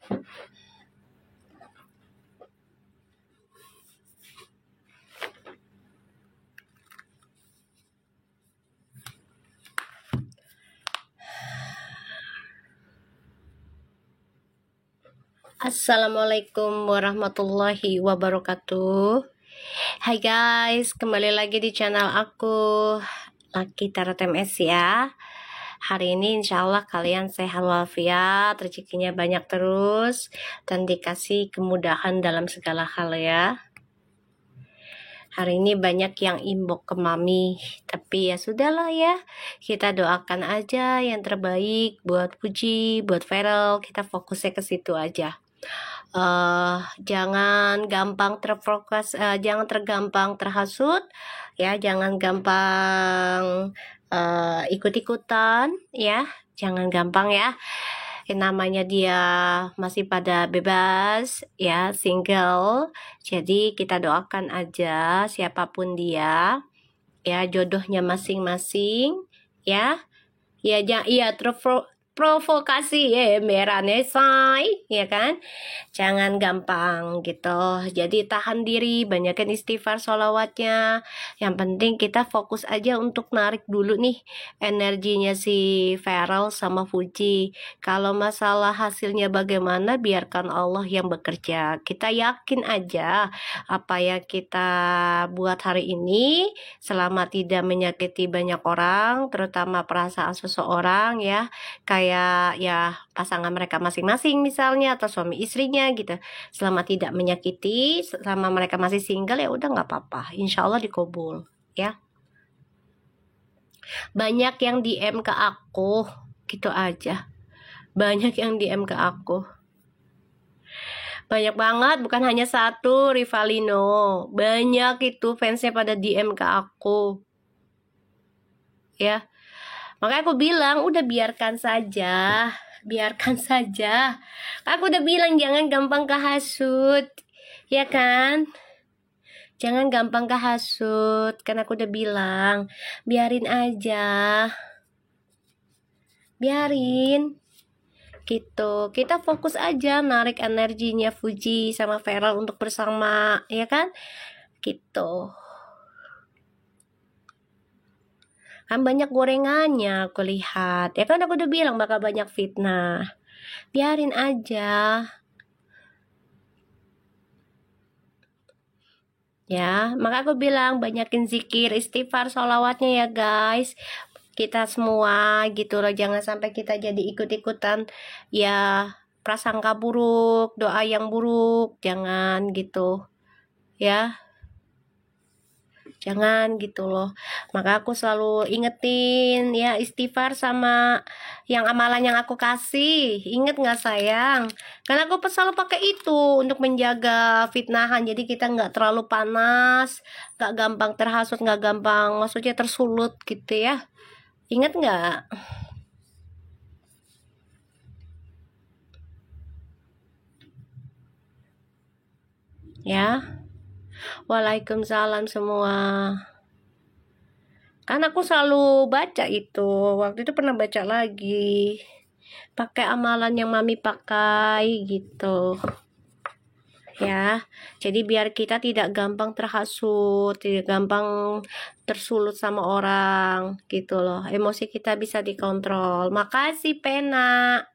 Assalamualaikum warahmatullahi wabarakatuh. Hai guys, kembali lagi di channel aku, Lucky Tarot MS ya. Hari ini insya Allah kalian sehat walafiat, rezekinya banyak terus, dan dikasih kemudahan dalam segala hal ya. Hari ini banyak yang inbox ke Mami, tapi ya sudahlah ya. Kita doakan aja yang terbaik buat Puji, buat Feral, kita fokusnya ke situ aja. Jangan gampang terfokus, jangan tergampang terhasut ya, jangan gampang ikut-ikutan ya, jangan gampang ya. Yang namanya dia masih pada bebas ya, single, jadi kita doakan aja siapapun dia ya, jodohnya masing-masing ya. Ya, iya provokasi ya, merahnya say, ya kan? Jangan gampang gitu. Jadi tahan diri, banyakin istighfar sholawatnya. Yang penting kita fokus aja untuk narik dulu nih energinya si Feral sama Fuji. Kalau masalah hasilnya bagaimana, biarkan Allah yang bekerja. Kita yakin aja apa yang kita buat hari ini selama tidak menyakiti banyak orang, terutama perasaan seseorang ya, kayak ya pasangan mereka masing-masing misalnya, atau suami istrinya gitu, selama tidak menyakiti, selama mereka masih single ya udah nggak apa-apa, insya Allah dikabul ya. Banyak yang DM ke aku gitu aja, banyak yang DM ke aku, banyak banget, bukan hanya satu Rivalino, banyak itu fansnya pada DM ke aku ya. Makanya aku bilang udah biarkan saja, biarkan saja. Aku udah bilang jangan gampang kehasut, ya kan? Jangan gampang kehasut, kan aku udah bilang biarin aja, biarin gitu. Kita fokus aja narik energinya Fuji sama Feral untuk bersama, ya kan? Gitu. Kan banyak gorengannya aku lihat, ya kan, aku udah bilang bakal banyak fitnah. Biarin aja ya. Maka aku bilang banyakin zikir, istighfar, sholawatnya ya guys, kita semua gitu loh. Jangan sampai kita jadi ikut-ikutan ya, prasangka buruk, doa yang buruk, jangan gitu ya, jangan gitu loh. Maka aku selalu ingetin ya, istighfar sama yang amalan yang aku kasih, inget nggak sayang? Karena aku selalu pakai itu untuk menjaga fitnahan, jadi kita nggak terlalu panas, nggak gampang terhasut, nggak gampang maksudnya tersulut gitu ya. Ingat nggak ya? Waalaikumsalam semua. Kan aku selalu baca itu. Waktu itu pernah baca lagi. Pakai amalan yang Mami pakai gitu. Ya. Jadi biar kita tidak gampang terhasut, tidak gampang tersulut sama orang gitu loh. Emosi kita bisa dikontrol. Makasih Pena.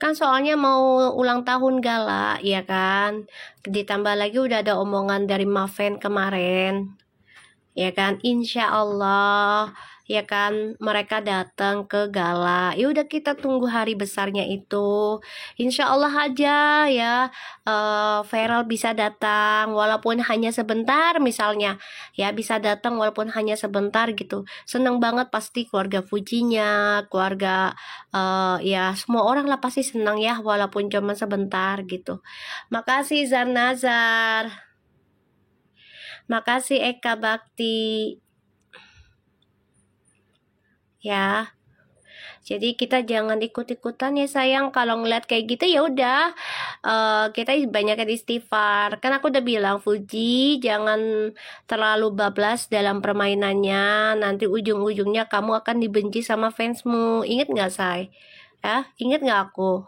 Kan soalnya mau ulang tahun gala, ya kan? Ditambah lagi udah ada omongan dari Maven kemarin, ya kan? Insya Allah, ya kan? Mereka datang ke gala. Ya udah, kita tunggu hari besarnya itu. Insya Allah aja ya, Feral bisa datang walaupun hanya sebentar misalnya. Ya bisa datang walaupun hanya sebentar gitu. Seneng banget pasti keluarga Fujinya, keluarga ya semua orang lah pasti senang ya walaupun cuma sebentar gitu. Makasih Zarnazar. Makasih Eka Bakti. Ya, Jadi kita jangan ikut-ikutan ya sayang. Kalau ngeliat kayak gitu ya udah, kita banyakin istighfar. Kan aku udah bilang Fuji jangan terlalu bablas dalam permainannya. Nanti ujung-ujungnya kamu akan dibenci sama fansmu. Ingat nggak say? Ya, ingat nggak aku?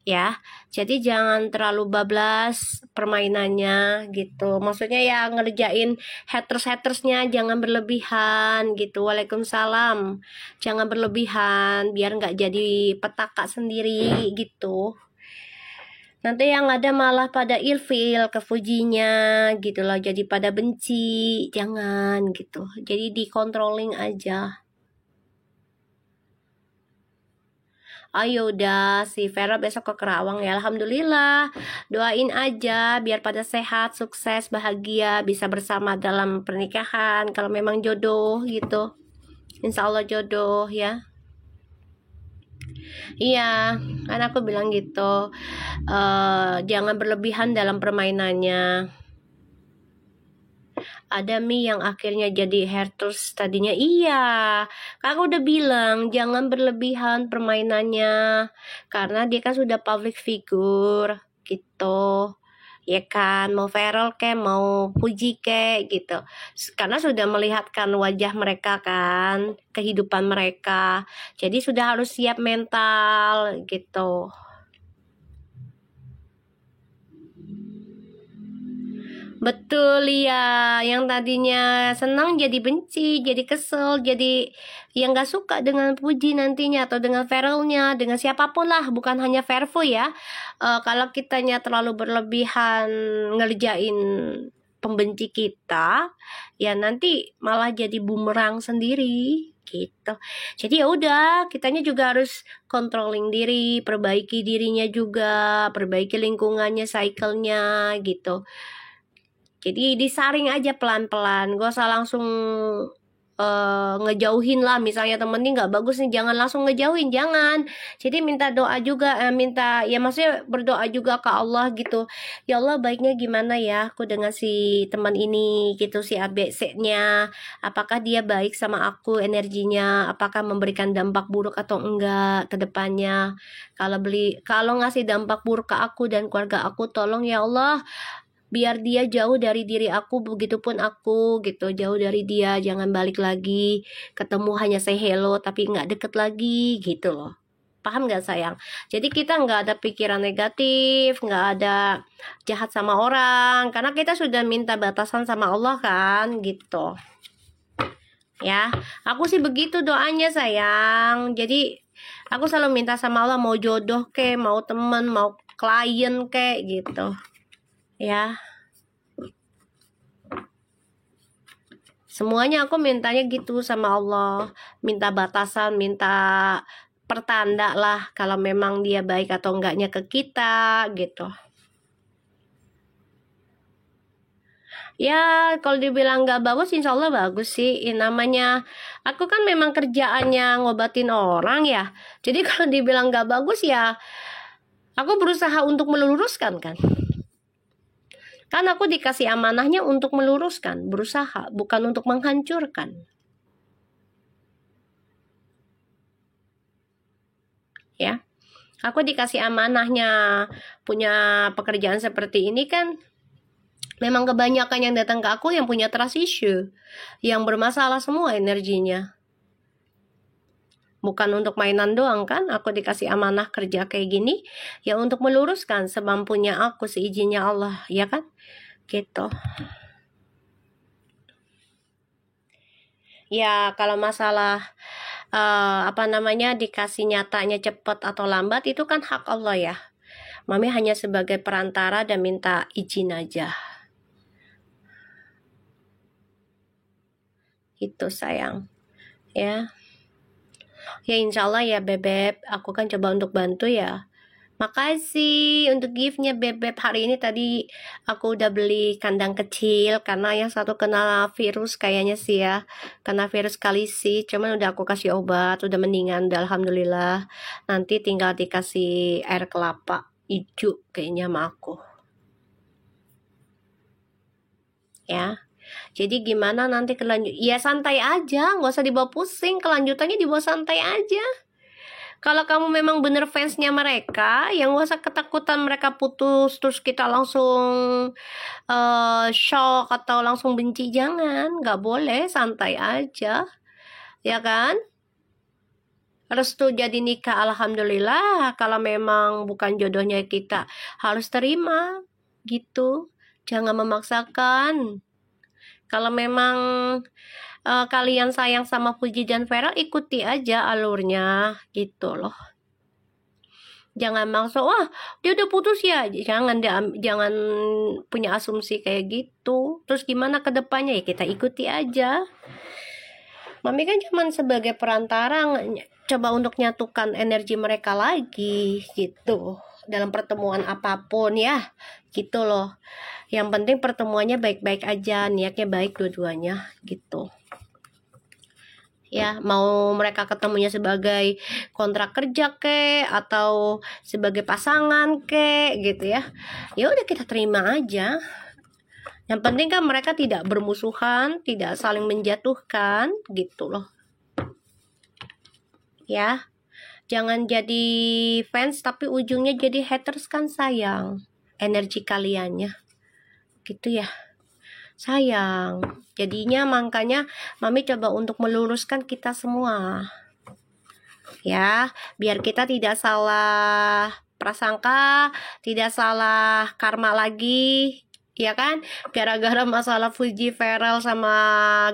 Ya, jadi jangan terlalu bablas permainannya gitu. Maksudnya ya ngerjain haters-hatersnya jangan berlebihan gitu. Waalaikumsalam. Jangan berlebihan biar nggak jadi petaka sendiri gitu. Nanti yang ada malah pada ilfil ke Fujinya gitu loh. Jadi pada benci. Jangan gitu. Jadi dikontrolling aja. Ayo udah si Vera besok ke Kerawang ya. Alhamdulillah. Doain aja biar pada sehat, sukses, bahagia, bisa bersama dalam pernikahan. Kalau memang jodoh gitu. Insya Allah jodoh ya. Iya, kan aku bilang gitu. Jangan berlebihan dalam permainannya. Ada Mi yang akhirnya jadi haters tadinya. Iya, aku udah bilang jangan berlebihan permainannya karena dia kan sudah public figure gitu, ya kan, mau viral kayak mau puji kayak gitu, karena sudah melihatkan wajah mereka kan, kehidupan mereka, jadi sudah harus siap mental gitu. Betul ya, yang tadinya senang jadi benci, jadi kesel, jadi yang gak suka dengan Puji nantinya atau dengan Feralnya, dengan siapapun lah, bukan hanya Vervo ya. Kalau kitanya terlalu berlebihan ngerjain pembenci kita, ya nanti malah jadi bumerang sendiri gitu. Jadi ya udah, kitanya juga harus controlling diri, perbaiki dirinya juga, perbaiki lingkungannya, cycle-nya gitu. Jadi disaring aja pelan-pelan, gak usah langsung ngejauhin lah. Misalnya temen ini nggak bagus nih, jangan langsung ngejauhin, jangan. Jadi minta doa juga, minta ya maksudnya berdoa juga ke Allah gitu. Ya Allah baiknya gimana ya aku dengan si teman ini gitu, si ABC-nya. Apakah dia baik sama aku energinya? Apakah memberikan dampak buruk atau enggak ke depannya? Kalau ngasih dampak buruk ke aku dan keluarga aku, tolong ya Allah biar dia jauh dari diri aku, begitupun aku gitu, jauh dari dia, jangan balik lagi, ketemu hanya say hello tapi nggak deket lagi gitu loh. Paham nggak sayang? Jadi kita nggak ada pikiran negatif, nggak ada jahat sama orang, karena kita sudah minta batasan sama Allah kan gitu. Ya, aku sih begitu doanya sayang. Jadi aku selalu minta sama Allah, mau jodoh ke, mau temen, mau klien ke gitu. Ya. Semuanya aku mintanya gitu sama Allah, minta batasan, minta pertanda lah kalau memang dia baik atau enggaknya ke kita gitu. Ya kalau dibilang nggak bagus, insya Allah bagus sih. Namanya aku kan memang kerjaannya ngobatin orang ya. Jadi kalau dibilang nggak bagus ya, aku berusaha untuk meluruskan kan. Kan aku dikasih amanahnya untuk meluruskan, berusaha, bukan untuk menghancurkan. Ya, aku dikasih amanahnya punya pekerjaan seperti ini kan, memang kebanyakan yang datang ke aku yang punya trust issue, yang bermasalah semua energinya. Bukan untuk mainan doang kan, aku dikasih amanah kerja kayak gini, ya untuk meluruskan semampunya aku, seizinnya Allah, ya kan? Gitu. Ya kalau masalah apa namanya dikasih nyatanya cepat atau lambat itu kan hak Allah ya. Mami hanya sebagai perantara dan minta izin aja. Itu sayang. Ya. Ya insya Allah ya Bebek, aku kan coba untuk bantu ya. Makasih untuk giftnya Bebek. Hari ini tadi aku udah beli kandang kecil karena yang satu kena virus kayaknya sih ya. Kena virus kali sih, cuman udah aku kasih obat, udah mendingan, udah alhamdulillah. Nanti tinggal dikasih air kelapa hijau kayaknya sama aku. Ya. Jadi gimana nanti kelanjut? Ya santai aja, nggak usah dibawa pusing. Kelanjutannya dibawa santai aja. Kalau kamu memang bener fansnya mereka, yang gak usah ketakutan mereka putus terus kita langsung shock atau langsung benci. Jangan, nggak boleh, santai aja, ya kan? Restu jadi nikah, alhamdulillah. Kalau memang bukan jodohnya, kita harus terima gitu, jangan memaksakan. Kalau memang kalian sayang sama Fuji dan Vera, ikuti aja alurnya gitu loh. Jangan maksa, wah dia udah putus ya. Jangan punya asumsi kayak gitu. Terus gimana ke depannya, ya kita ikuti aja. Mami kan cuman sebagai perantara, coba untuk nyatukan energi mereka lagi gitu dalam pertemuan apapun ya, gitu loh. Yang penting pertemuannya baik-baik aja, niatnya baik dua-duanya gitu. Ya, mau mereka ketemunya sebagai kontrak kerja ke atau sebagai pasangan ke gitu ya. Ya udah, kita terima aja. Yang penting kan mereka tidak bermusuhan, tidak saling menjatuhkan gitu loh. Ya. Jangan jadi fans tapi ujungnya jadi haters, kan sayang energi kaliannya. Gitu ya. Sayang. Jadinya makanya Mami coba untuk meluruskan kita semua. Ya, biar kita tidak salah prasangka, tidak salah karma lagi. Ya kan? Gara-gara masalah Fuji Farel sama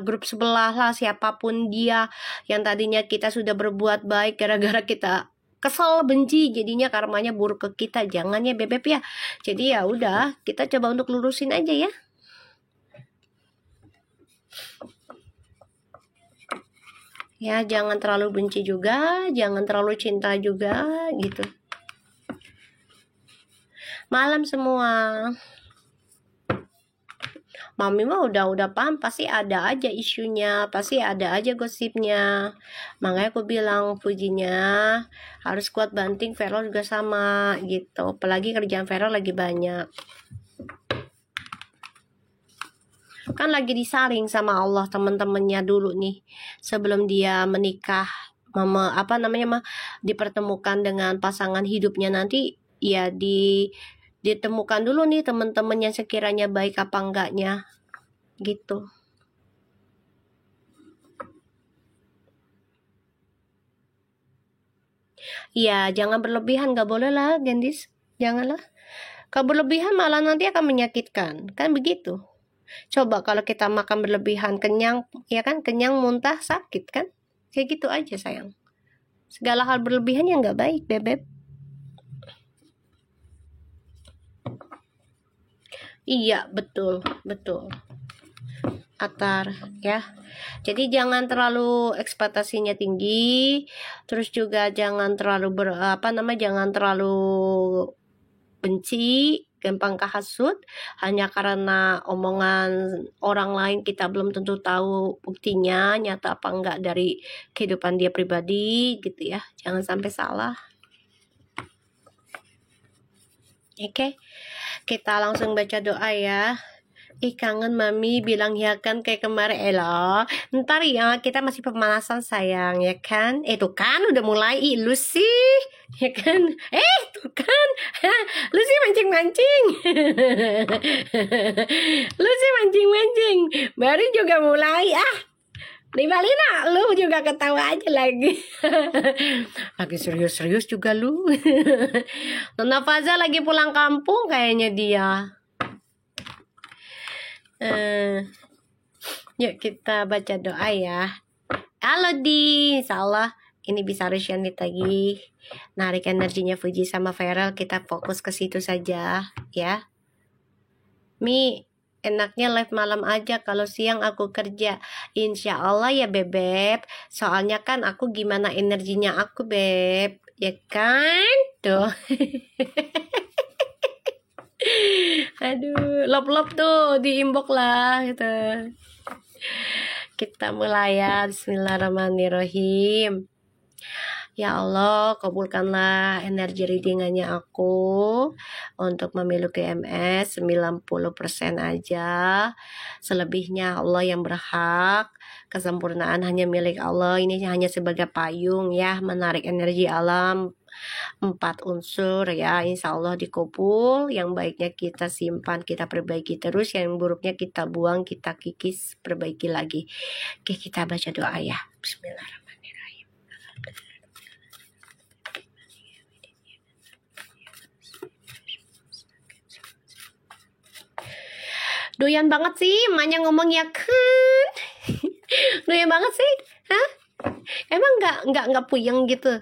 grup sebelah lah, siapapun dia yang tadinya kita sudah berbuat baik, gara-gara kita kesel, benci, jadinya karmanya buruk ke kita. Jangan ya bebek ya. Jadi ya udah, kita coba untuk lurusin aja ya. Ya, jangan terlalu benci juga, jangan terlalu cinta juga gitu. Malam semua. Mami mah udah paham, pasti ada aja isunya, pasti ada aja gosipnya. Makanya aku bilang Fujinya harus kuat banting, Vero juga sama gitu. Apalagi kerjaan Vero lagi banyak. Kan lagi disaring sama Allah teman-temannya dulu nih, sebelum dia menikah, dipertemukan dengan pasangan hidupnya nanti, ya ditemukan dulu nih teman-teman yang sekiranya baik apa enggaknya gitu. Iya, jangan berlebihan, nggak boleh lah Gendis, janganlah. Kalau berlebihan malah nanti akan menyakitkan, kan begitu. Coba kalau kita makan berlebihan, kenyang, ya kan, kenyang, muntah, sakit kan, kayak gitu aja sayang. Segala hal berlebihan yang nggak baik bebek. Iya, betul Atar ya. Jadi jangan terlalu ekspektasinya tinggi, terus juga jangan terlalu jangan terlalu benci, gampang kehasut hanya karena omongan orang lain. Kita belum tentu tahu buktinya nyata apa enggak dari kehidupan dia pribadi gitu ya. Jangan sampai salah. Oke, kita langsung baca doa ya. Ih, kangen Mami, bilang ya kan kayak kemarin. Elah, ntar ya, kita masih pemanasan sayang, ya kan? Tuh kan udah mulai. Ih, lu sih, ya kan? Tuh kan, lu sih mancing-mancing. Lu sih mancing-mancing, baru juga mulai. Di Balina lu juga ketawa aja lagi. Lagi serius-serius juga lu. Nona Faza lagi pulang kampung kayaknya dia. Yuk kita baca doa ya. Halo Di, insyaallah ini bisa Rusyanit lagi. Narik energinya Fuji sama Farel, kita fokus ke situ saja ya. Mi, enaknya live malam aja, kalau siang aku kerja. Insya Allah ya bebek. Soalnya kan aku gimana energinya aku beb, ya kan? Tuh. Aduh, lop-lop tuh di inbox lah gitu. Kita mulai ya, bismillahirrahmanirrahim. Ya Allah, kabulkanlah energi readingannya aku untuk memiliki MS 90% aja. Selebihnya Allah yang berhak. Kesempurnaan hanya milik Allah. Ini hanya sebagai payung ya, menarik energi alam. 4 unsur ya, insya Allah dikabul. Yang baiknya kita simpan, kita perbaiki terus. Yang buruknya kita buang, kita kikis, perbaiki lagi. Oke, kita baca doa ya. Bismillahirrahmanirrahim. Doyan banget sih emaknya ngomong ya kan. Doyan banget sih. Hah? Emang nggak puyeng gitu?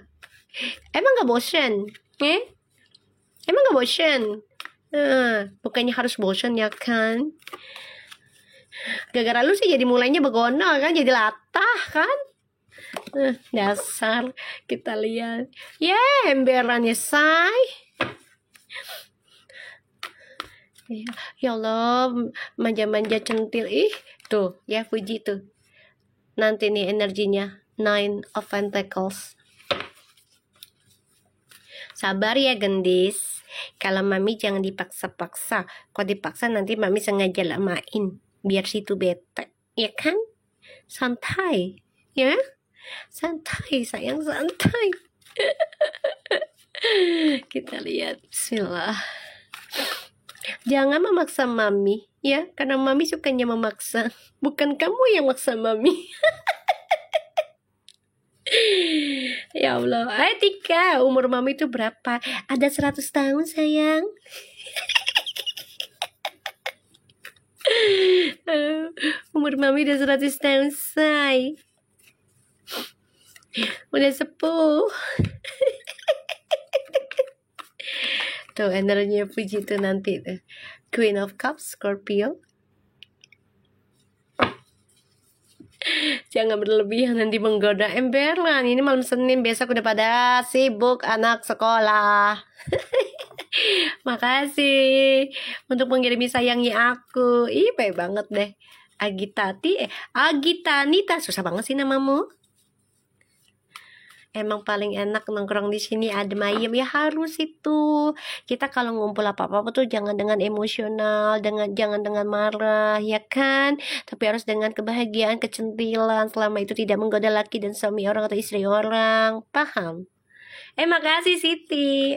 Emang nggak bosen? Emang nggak bosen? Bukannya harus bosen ya kan? Gara-gara lu sih jadi mulainya begono kan, jadi latah kan? Dasar. Kita lihat. Ya, emberannya say. Ya Allah, manja-manja centil. Ih, tuh ya Fuji tuh. Nanti nih energinya 9 of Pentacles. Sabar ya gendis. Kalau mami jangan dipaksa-paksa. Kalau dipaksa nanti mami sengaja lamain. Biar situ bete. Ya kan? Santai. Ya? Santai sayang, santai. Kita lihat. Bismillah. Jangan memaksa mami. Ya, karena mami sukanya memaksa. Bukan kamu yang maksa mami. Ya Allah. Tika, umur mami itu berapa? Ada 100 tahun sayang. Umur mami udah 100 tahun say. Udah sepuh. Tuh energinya Fuji tuh nanti tuh. Queen of Cups, Scorpio. Jangan berlebihan nanti menggoda emberan. Ini malam Senin, besok udah pada sibuk anak sekolah. Makasih untuk mengirimi sayangnya aku. Ih, baik banget deh. Agitanita, susah banget sih namamu. Emang paling enak nongkrong di sini adem ayem ya, harus itu. Kita kalau ngumpul apa-apa tuh jangan dengan emosional, jangan dengan marah, ya kan? Tapi harus dengan kebahagiaan, kecentilan, selama itu tidak menggoda laki dan suami orang atau istri orang. Paham? Makasih Siti.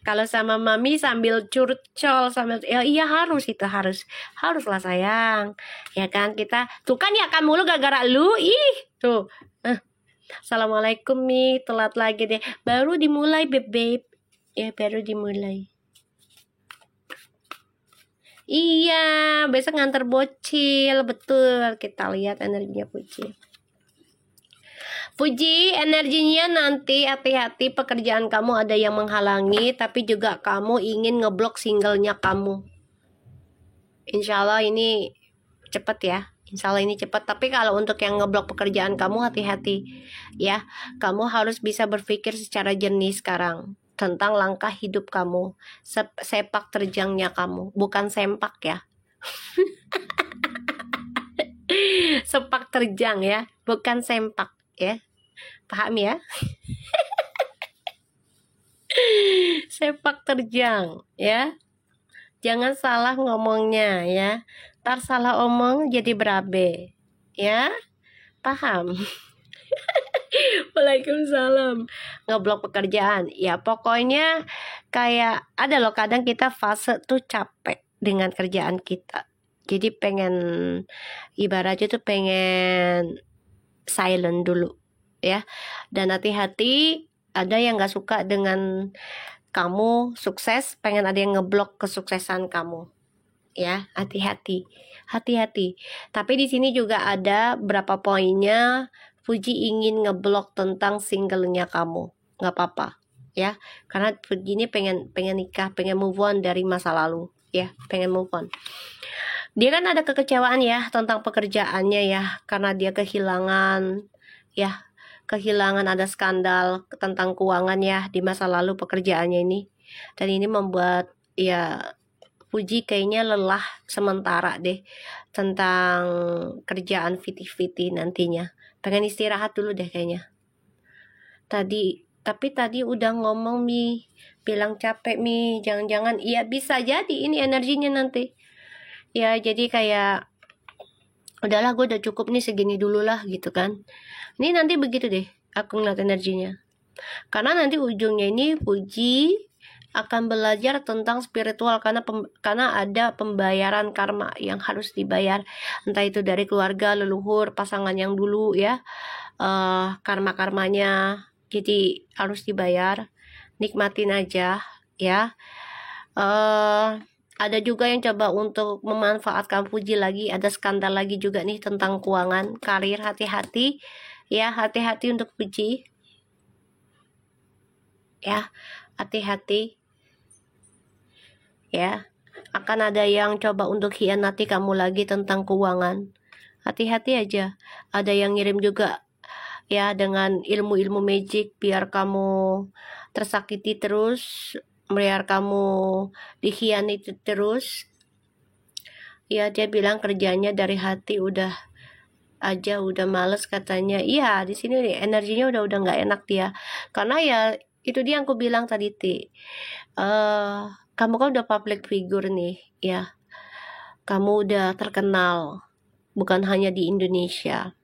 Kalau sama mami sambil curcol sambil iya harus itu haruslah sayang. Ya kan kita tuh kan ya kan mulu gara-gara lu. Tuh. Assalamualaikum Mi, telat lagi deh. Baru dimulai beb. Ya baru dimulai. Iya, besok nganter bocil, betul. Kita lihat energinya Fuji, energinya nanti hati-hati pekerjaan kamu ada yang menghalangi, tapi juga kamu ingin ngeblok singlenya kamu. Insya Allah ini cepet ya. Insya Allah ini cepat. Tapi kalau untuk yang ngeblok pekerjaan kamu hati-hati ya. Kamu harus bisa berpikir secara jernih sekarang tentang langkah hidup kamu, sepak terjangnya kamu, bukan sempak ya. Sepak terjang ya, bukan sempak ya. Paham ya? Sepak terjang ya. Jangan salah ngomongnya ya. Ntar salah omong jadi berabe ya. Paham? Waalaikumsalam. Ngeblok pekerjaan ya, pokoknya kayak ada loh kadang kita fase tuh capek dengan kerjaan kita, jadi pengen ibaratnya tuh pengen silent dulu ya. Dan hati-hati, ada yang gak suka dengan kamu sukses, pengen ada yang ngeblok kesuksesan kamu ya. Hati-hati. Tapi di sini juga ada berapa poinnya. Fuji ingin ngeblok tentang singlenya kamu, nggak apa-apa ya, karena Fuji ini pengen nikah, pengen move on dari masa lalu ya, pengen move on. Dia kan ada kekecewaan ya tentang pekerjaannya ya, karena dia kehilangan ada skandal tentang keuangan ya di masa lalu pekerjaannya ini, dan ini membuat ya Fuji kayaknya lelah sementara deh tentang kerjaan fiti-fiti nantinya. Pengen istirahat dulu deh kayaknya. Tapi tadi udah ngomong Mi, bilang capek Mi, jangan-jangan iya bisa jadi ini energinya nanti. Ya jadi kayak udahlah gue udah cukup nih segini dulu lah gitu kan. Ini nanti begitu deh aku ngeliat energinya. Karena nanti ujungnya ini Puji akan belajar tentang spiritual karena ada pembayaran karma yang harus dibayar, entah itu dari keluarga, leluhur, pasangan yang dulu ya, karma-karmanya, jadi harus dibayar. Nikmatin aja ya. Ada juga yang coba untuk memanfaatkan Puji lagi, ada skandal lagi juga nih tentang keuangan, karir, hati-hati ya, hati-hati untuk Puji ya, hati-hati ya. Akan ada yang coba untuk hianati kamu lagi tentang keuangan, hati-hati aja. Ada yang ngirim juga ya dengan ilmu-ilmu magic biar kamu tersakiti terus, biar kamu dikhianati terus ya. Dia bilang kerjanya dari hati udah males katanya. Iya, di sini nih energinya udah nggak enak dia, karena ya itu dia yang aku bilang tadi kamu kan udah public figure nih ya, kamu udah terkenal bukan hanya di Indonesia,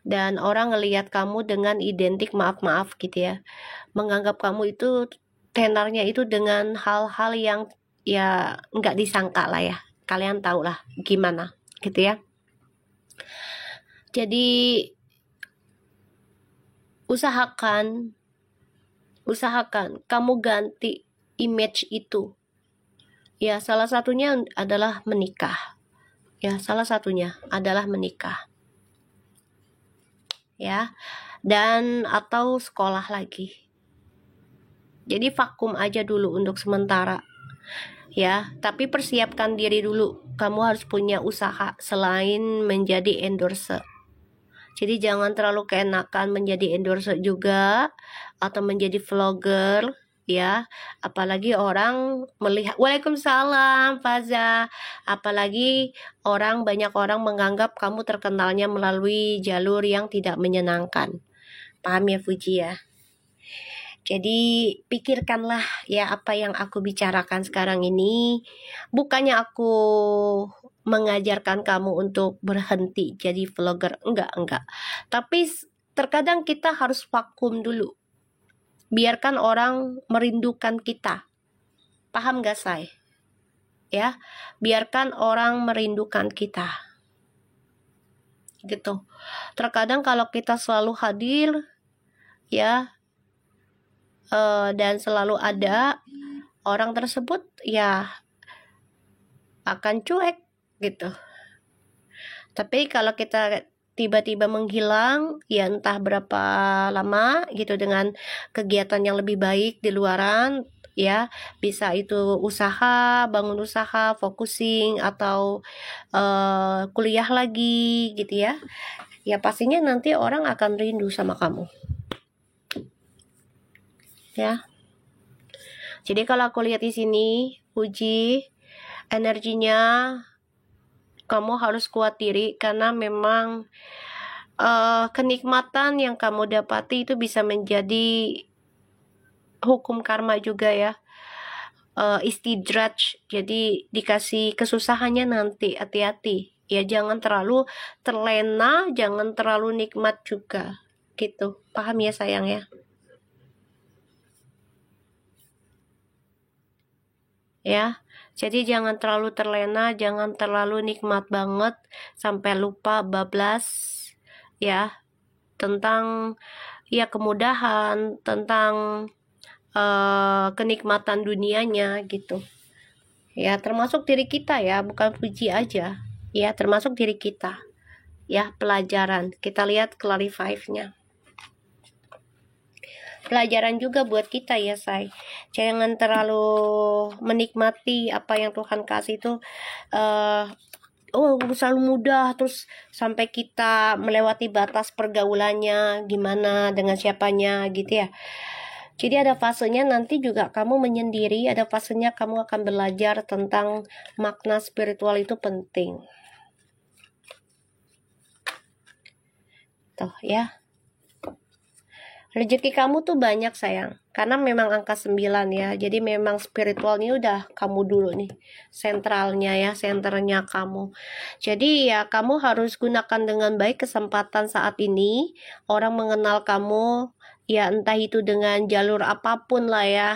dan orang ngelihat kamu dengan identik maaf gitu ya, menganggap kamu itu tenarnya itu dengan hal-hal yang ya nggak disangka lah ya, kalian tahu lah gimana gitu ya. Jadi usahakan kamu ganti image itu ya. Salah satunya adalah menikah ya, ya, dan atau sekolah lagi. Jadi vakum aja dulu untuk sementara ya, tapi persiapkan diri dulu. Kamu harus punya usaha selain menjadi endorser. Jadi jangan terlalu keenakan menjadi endorser juga atau menjadi vlogger ya. Apalagi orang melihat, Waalaikumsalam Faza. Apalagi banyak orang menganggap kamu terkenalnya melalui jalur yang tidak menyenangkan. Paham ya Fuji ya? Jadi pikirkanlah ya apa yang aku bicarakan sekarang ini. Bukannya aku mengajarkan kamu untuk berhenti jadi vlogger, enggak. Tapi terkadang kita harus vakum dulu. Biarkan orang merindukan kita. Paham gak, Say? Ya, biarkan orang merindukan kita. Gitu. Terkadang kalau kita selalu hadir ya, dan selalu ada, orang tersebut ya akan cuek gitu. Tapi kalau kita tiba-tiba menghilang ya entah berapa lama gitu dengan kegiatan yang lebih baik di luaran ya, bisa itu usaha, bangun usaha, focusing atau kuliah lagi gitu ya, ya pastinya nanti orang akan rindu sama kamu ya. Jadi kalau aku lihat di sini Puji, energinya kamu harus kuat diri, karena memang kenikmatan yang kamu dapati itu bisa menjadi hukum karma juga ya, istidraj. Jadi dikasih kesusahannya nanti, hati-hati ya, jangan terlalu terlena, jangan terlalu nikmat juga gitu. Paham ya sayang ya? Ya, jadi jangan terlalu terlena, jangan terlalu nikmat banget sampai lupa bablas ya tentang ya kemudahan, tentang kenikmatan dunianya gitu ya, termasuk diri kita ya, bukan Puji aja ya, termasuk diri kita ya. Pelajaran, kita lihat clarify-nya, pelajaran juga buat kita ya Say. Jangan terlalu menikmati apa yang Tuhan kasih itu selalu mudah terus sampai kita melewati batas pergaulannya, gimana dengan siapanya gitu ya. Jadi ada fasenya nanti juga kamu menyendiri, ada fasenya kamu akan belajar tentang makna spiritual itu penting. Tuh ya. Rezeki kamu tuh banyak sayang, karena memang angka 9 ya, jadi memang spiritualnya udah kamu dulu nih, sentralnya ya, senternya kamu. Jadi ya kamu harus gunakan dengan baik kesempatan saat ini, orang mengenal kamu, ya entah itu dengan jalur apapun lah ya,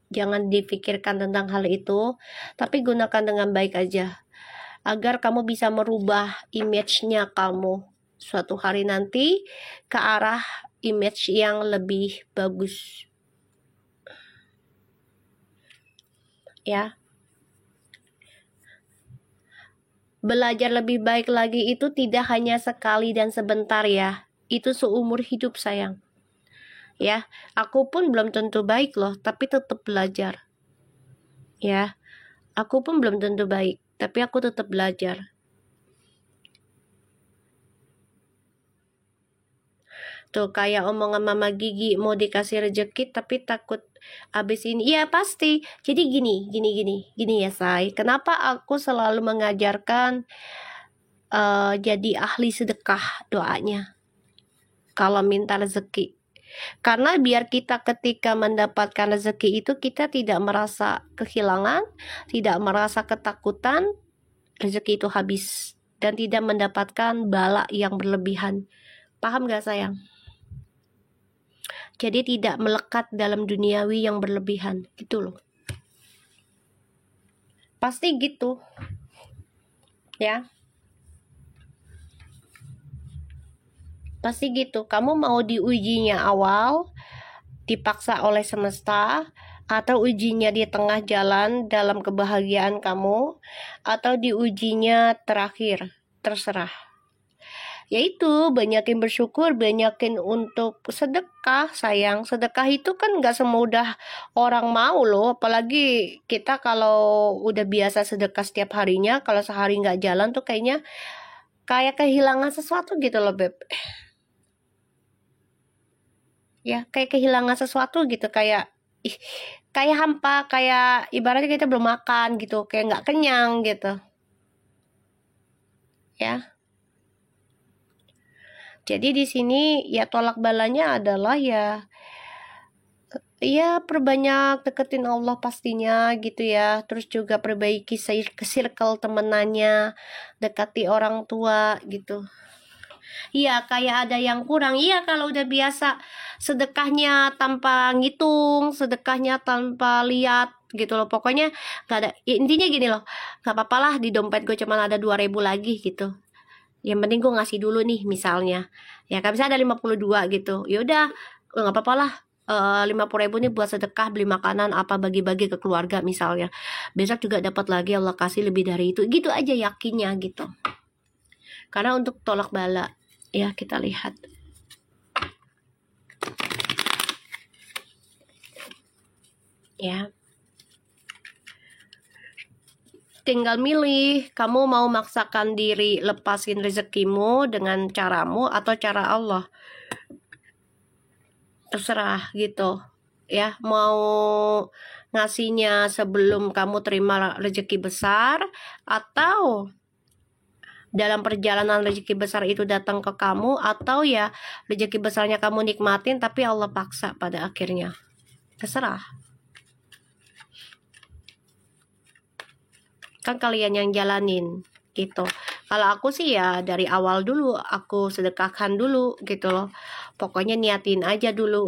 jangan dipikirkan tentang hal itu, tapi gunakan dengan baik aja, agar kamu bisa merubah image-nya kamu suatu hari nanti ke arah image yang lebih bagus ya. Belajar lebih baik lagi itu tidak hanya sekali dan sebentar ya, itu seumur hidup sayang ya. Aku pun belum tentu baik loh, tapi tetap belajar ya. Aku pun belum tentu baik, tapi aku tetap belajar. Tuh kayak omongan Mama Gigi, mau dikasih rezeki tapi takut abis ini. Iya pasti. Jadi gini ya say. Kenapa aku selalu mengajarkan jadi ahli sedekah doanya kalau minta rezeki? Karena biar kita ketika mendapatkan rezeki itu kita tidak merasa kehilangan, tidak merasa ketakutan, rezeki itu habis dan tidak mendapatkan bala yang berlebihan. Paham gak sayang? Jadi tidak melekat dalam duniawi yang berlebihan gitu loh. Pasti gitu ya. Pasti gitu. Kamu mau diujinya awal, dipaksa oleh semesta, atau ujinya di tengah jalan dalam kebahagiaan kamu, atau diujinya terakhir, terserah. Yaitu banyakin bersyukur, banyakin untuk sedekah sayang. Sedekah itu kan gak semudah orang mau loh, apalagi kita kalau udah biasa sedekah setiap harinya, kalau sehari gak jalan tuh kayaknya kayak kehilangan sesuatu gitu loh Beb. Ya kayak kehilangan sesuatu gitu, kayak kayak hampa, kayak ibaratnya kita belum makan gitu, kayak gak kenyang gitu ya. Jadi di sini ya tolak balanya adalah ya perbanyak deketin Allah pastinya gitu ya. Terus juga perbaiki circle temenannya, dekati orang tua gitu. Iya kayak ada yang kurang. Iya kalau udah biasa sedekahnya tanpa ngitung, sedekahnya tanpa lihat gitu loh. Pokoknya gak ada, intinya gini loh, gak apa-apa lah di dompet gue cuma ada 2.000 lagi gitu. Yang penting gue ngasih dulu nih misalnya. Ya kan bisa ada 52 gitu. Ya udah nggak apa-apa lah. 50.000 nih buat sedekah, beli makanan apa, bagi-bagi ke keluarga misalnya. Besok juga dapat lagi, Allah kasih lebih dari itu. Gitu aja yakinnya gitu. Karena untuk tolak bala ya kita lihat. Ya. Tinggal milih, kamu mau maksakan diri lepasin rezekimu dengan caramu atau cara Allah. Terserah gitu ya, mau ngasihnya sebelum kamu terima rezeki besar, atau dalam perjalanan rezeki besar itu datang ke kamu, atau ya rezeki besarnya kamu nikmatin tapi Allah paksa pada akhirnya. Terserah, kan kalian yang jalanin gitu. Kalau aku sih ya dari awal dulu aku sedekahkan dulu gitu loh. Pokoknya niatin aja dulu.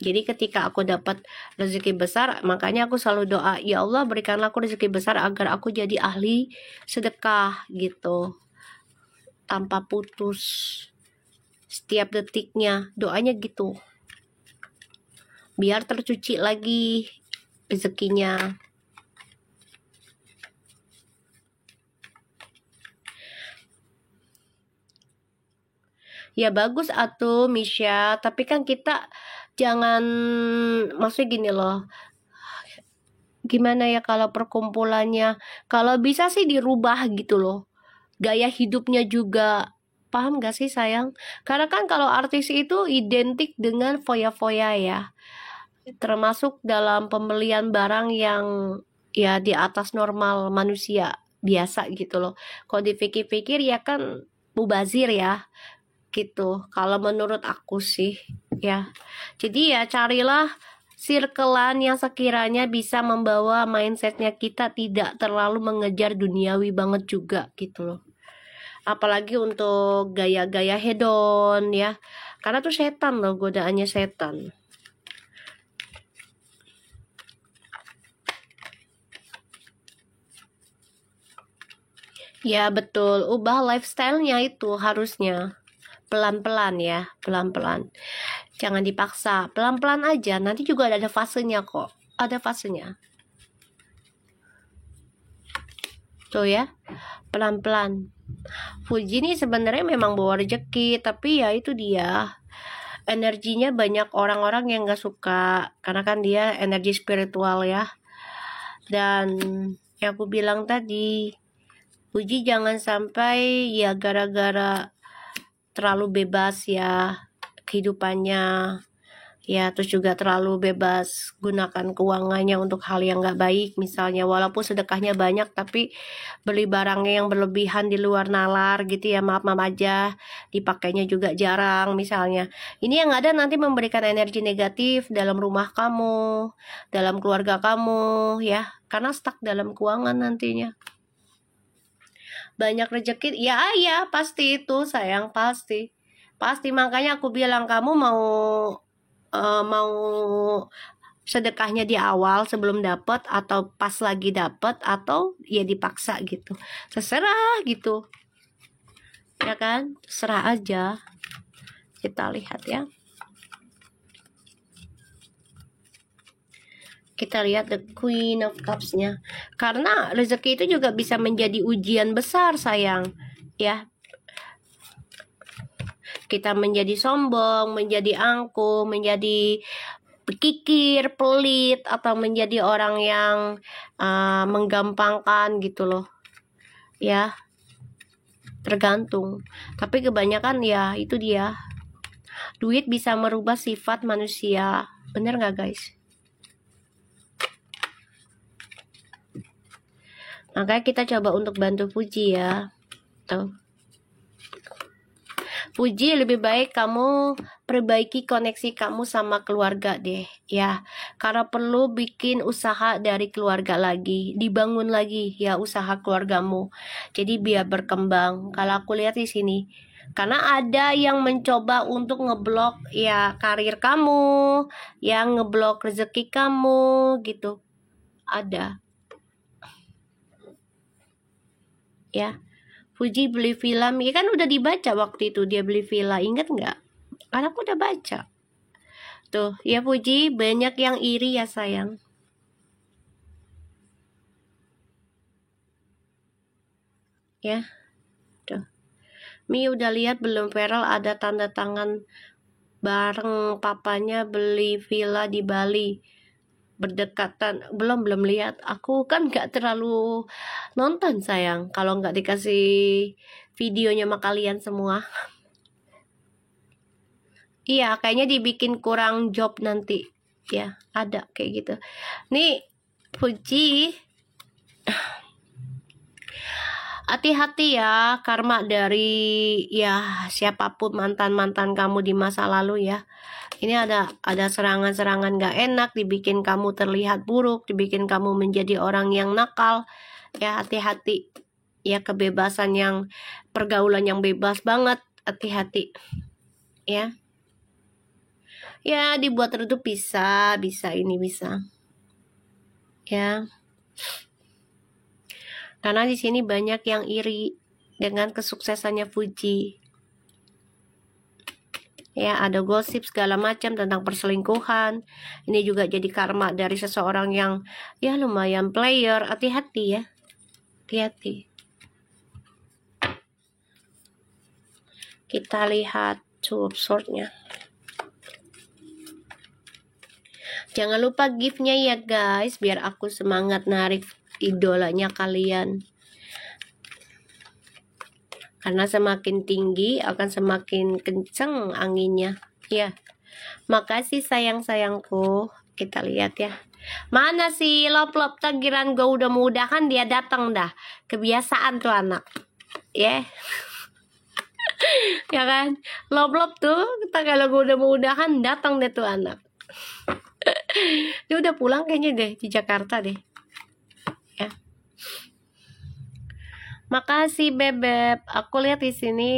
Jadi ketika aku dapat rezeki besar, makanya aku selalu doa, ya Allah berikanlah aku rezeki besar agar aku jadi ahli sedekah gitu. Tanpa putus. Setiap detiknya, doanya gitu. Biar tercuci lagi rezekinya. Ya bagus atuh Misha, tapi kan kita jangan, maksudnya gini loh, gimana ya kalau perkumpulannya, kalau bisa sih dirubah gitu loh, gaya hidupnya juga. Paham gak sih sayang? Karena kan kalau artis itu identik dengan foya-foya ya, termasuk dalam pembelian barang yang ya di atas normal manusia biasa gitu loh. Kalau dipikir-pikir ya kan mubazir ya gitu kalau menurut aku sih. ya. Jadi ya carilah circlean yang sekiranya bisa membawa mindsetnya kita tidak terlalu mengejar duniawi banget juga gitu loh. Apalagi untuk gaya-gaya hedon ya, karena tuh setan loh, godaannya setan. Ya betul, ubah lifestyle-nya itu harusnya pelan-pelan ya, pelan-pelan. Jangan dipaksa, pelan-pelan aja. Nanti juga ada fasenya kok, ada fasenya. Tuh ya, pelan-pelan. Fuji nih sebenarnya memang bawa rezeki, tapi ya itu dia. Energinya banyak orang-orang yang gak suka, karena kan dia energi spiritual ya. Dan yang aku bilang tadi, Fuji jangan sampai ya gara-gara terlalu bebas ya kehidupannya ya, terus juga terlalu bebas gunakan keuangannya untuk hal yang gak baik, misalnya walaupun sedekahnya banyak tapi beli barangnya yang berlebihan di luar nalar gitu ya, maaf aja, dipakainya juga jarang misalnya. Ini yang ada nanti memberikan energi negatif dalam rumah kamu, dalam keluarga kamu ya, karena stuck dalam keuangan nantinya. Banyak rezeki ya pasti itu sayang, pasti makanya aku bilang kamu mau sedekahnya di awal sebelum dapat atau pas lagi dapat atau ya dipaksa gitu, terserah gitu ya kan, terserah aja. Kita lihat ya, kita lihat the Queen of Cups-nya. Karena rezeki itu juga bisa menjadi ujian besar sayang ya. Kita menjadi sombong, menjadi angkuh, menjadi kikir, pelit, atau menjadi orang yang menggampangkan gitu loh ya, tergantung. Tapi kebanyakan ya itu dia, duit bisa merubah sifat manusia, bener gak guys? Makanya kita coba untuk bantu Fuji ya. Tuh, Fuji, lebih baik kamu perbaiki koneksi kamu sama keluarga deh ya, karena perlu bikin usaha dari keluarga lagi, dibangun lagi ya usaha keluargamu, jadi biar berkembang. Kalau aku lihat di sini, karena ada yang mencoba untuk ngeblok ya karir kamu, yang ngeblok rezeki kamu gitu, ada ya. Fuji beli villa, ya kan udah dibaca waktu itu dia beli villa, ingat nggak? Karena aku udah baca. Tuh, ya Fuji, banyak yang iri ya sayang. Ya, tuh. Mi udah lihat belum Feral ada tanda tangan bareng papanya beli villa di Bali berdekatan? Belum lihat. Aku kan nggak terlalu nonton sayang, kalau nggak dikasih videonya sama kalian semua. Iya, kayaknya dibikin kurang job nanti ya, ada kayak gitu. Nih Fuji, hati-hati ya, karma dari ya siapapun mantan-mantan kamu di masa lalu ya. Ini ada serangan-serangan gak enak, dibikin kamu terlihat buruk, dibikin kamu menjadi orang yang nakal. Ya hati-hati ya, kebebasan yang pergaulan yang bebas banget, hati-hati ya. Ya dibuat redup bisa ini bisa ya. Karena di sini banyak yang iri dengan kesuksesannya Fuji. Ya, ada gosip segala macam tentang perselingkuhan. Ini juga jadi karma dari seseorang yang ya lumayan player. Hati-hati ya. Hati-hati. Kita lihat Two of Swords-nya. Jangan lupa gift-nya ya guys, biar aku semangat narik idolanya kalian. Karena semakin tinggi akan semakin kenceng anginnya ya. Makasih sayang-sayangku. Kita lihat ya, mana sih lop-lop tagiran gue udah mudahan dia datang dah. Kebiasaan tuh anak ya. Ya kan, lop-lop tuh kita kalau gue udah mau udahan datang deh tuh anak. Dia udah pulang kayaknya deh di Jakarta deh ya. Makasih Bebek, aku lihat di sini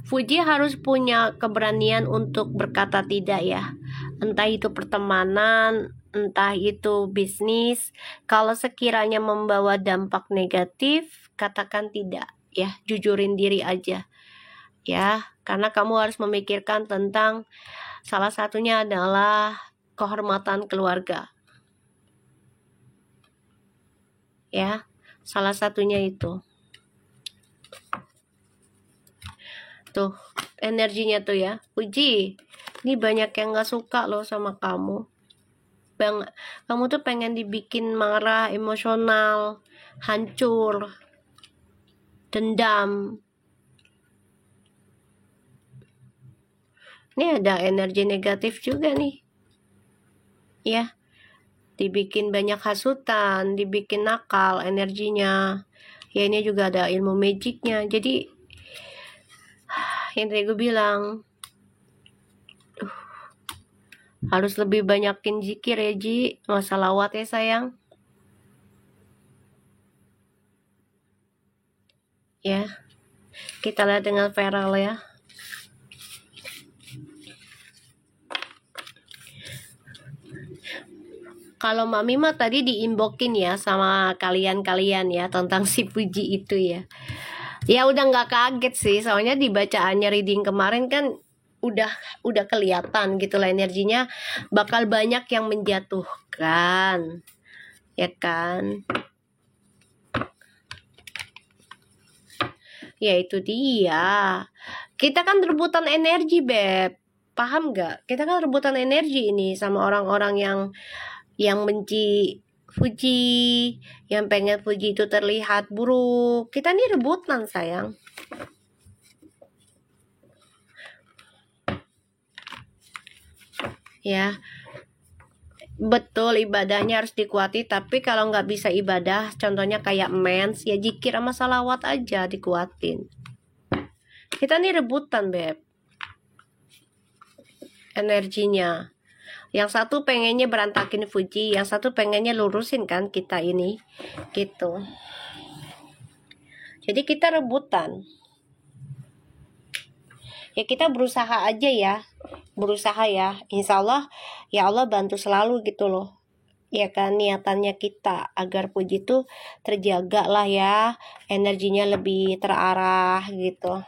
Fuji harus punya keberanian untuk berkata tidak ya. Entah itu pertemanan, entah itu bisnis. Kalau sekiranya membawa dampak negatif, katakan tidak ya, jujurin diri aja ya. Karena kamu harus memikirkan tentang salah satunya adalah kehormatan keluarga. Ya, salah satunya itu. Tuh, energinya tuh ya. Puji, ini banyak yang gak suka loh sama kamu. Kamu tuh pengen dibikin marah, emosional, hancur, dendam. Ini ada energi negatif juga nih. Ya, dibikin banyak hasutan, dibikin nakal energinya. Ya ini juga ada ilmu magicnya. Jadi yang tadi gue bilang harus lebih banyakin zikir ya Ji, salawat ya sayang ya. Kita lihat dengan Feral ya. Kalau Mami mah tadi diinbokin ya sama kalian-kalian ya tentang si Puji itu ya. Ya udah nggak kaget sih, soalnya di bacaannya reading kemarin kan udah kelihatan gitu lah energinya bakal banyak yang menjatuhkan, ya kan? Ya itu dia. Kita kan rebutan energi, Beb. Paham nggak? Kita kan rebutan energi ini sama orang-orang yang benci Fuji, yang pengen Fuji itu terlihat buruk. Kita nih rebutan, sayang. Ya, betul ibadahnya harus dikuati, tapi kalau nggak bisa ibadah, contohnya kayak mens, ya zikir sama salawat aja dikuatin. Kita nih rebutan, Beb. Energinya. Yang satu pengennya berantakin Fuji, yang satu pengennya lurusin kan kita ini. Gitu. Jadi kita rebutan. Ya kita berusaha aja ya. Berusaha ya. Insya Allah, ya Allah bantu selalu gitu loh. Ya kan niatannya kita agar Puji itu terjaga lah ya. Energinya lebih terarah gitu.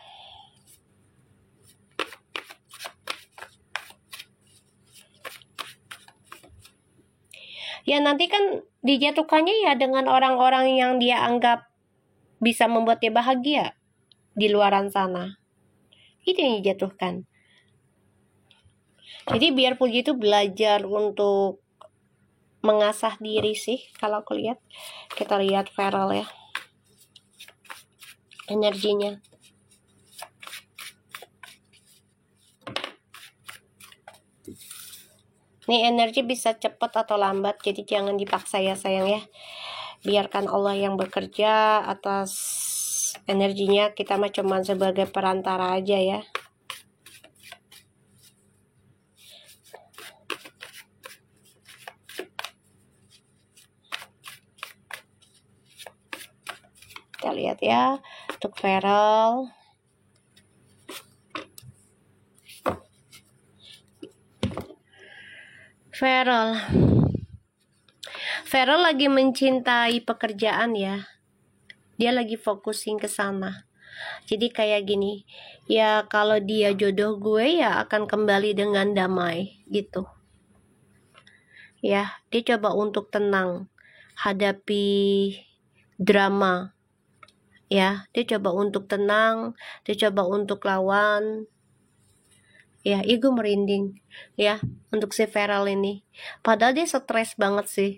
Ya nanti kan dijatuhkannya ya dengan orang-orang yang dia anggap bisa membuat dia bahagia di luaran sana. Itu yang dijatuhkan. Jadi biar Puji itu belajar untuk mengasah diri sih. Kalau aku lihat, kita lihat Feral ya, energinya. Nih energi bisa cepat atau lambat, jadi jangan dipaksa ya sayang ya. Biarkan Allah yang bekerja atas energinya, kita mah cuman sebagai perantara aja ya. Kita lihat ya untuk Feral. Feral lagi mencintai pekerjaan ya. Dia lagi fokusin ke sana. Jadi kayak gini, ya kalau dia jodoh gue ya akan kembali dengan damai gitu. Ya, dia coba untuk tenang hadapi drama. Ya, dia coba untuk tenang, dia coba untuk lawan. Ya, gue merinding ya untuk si Feral ini. Padahal dia stres banget sih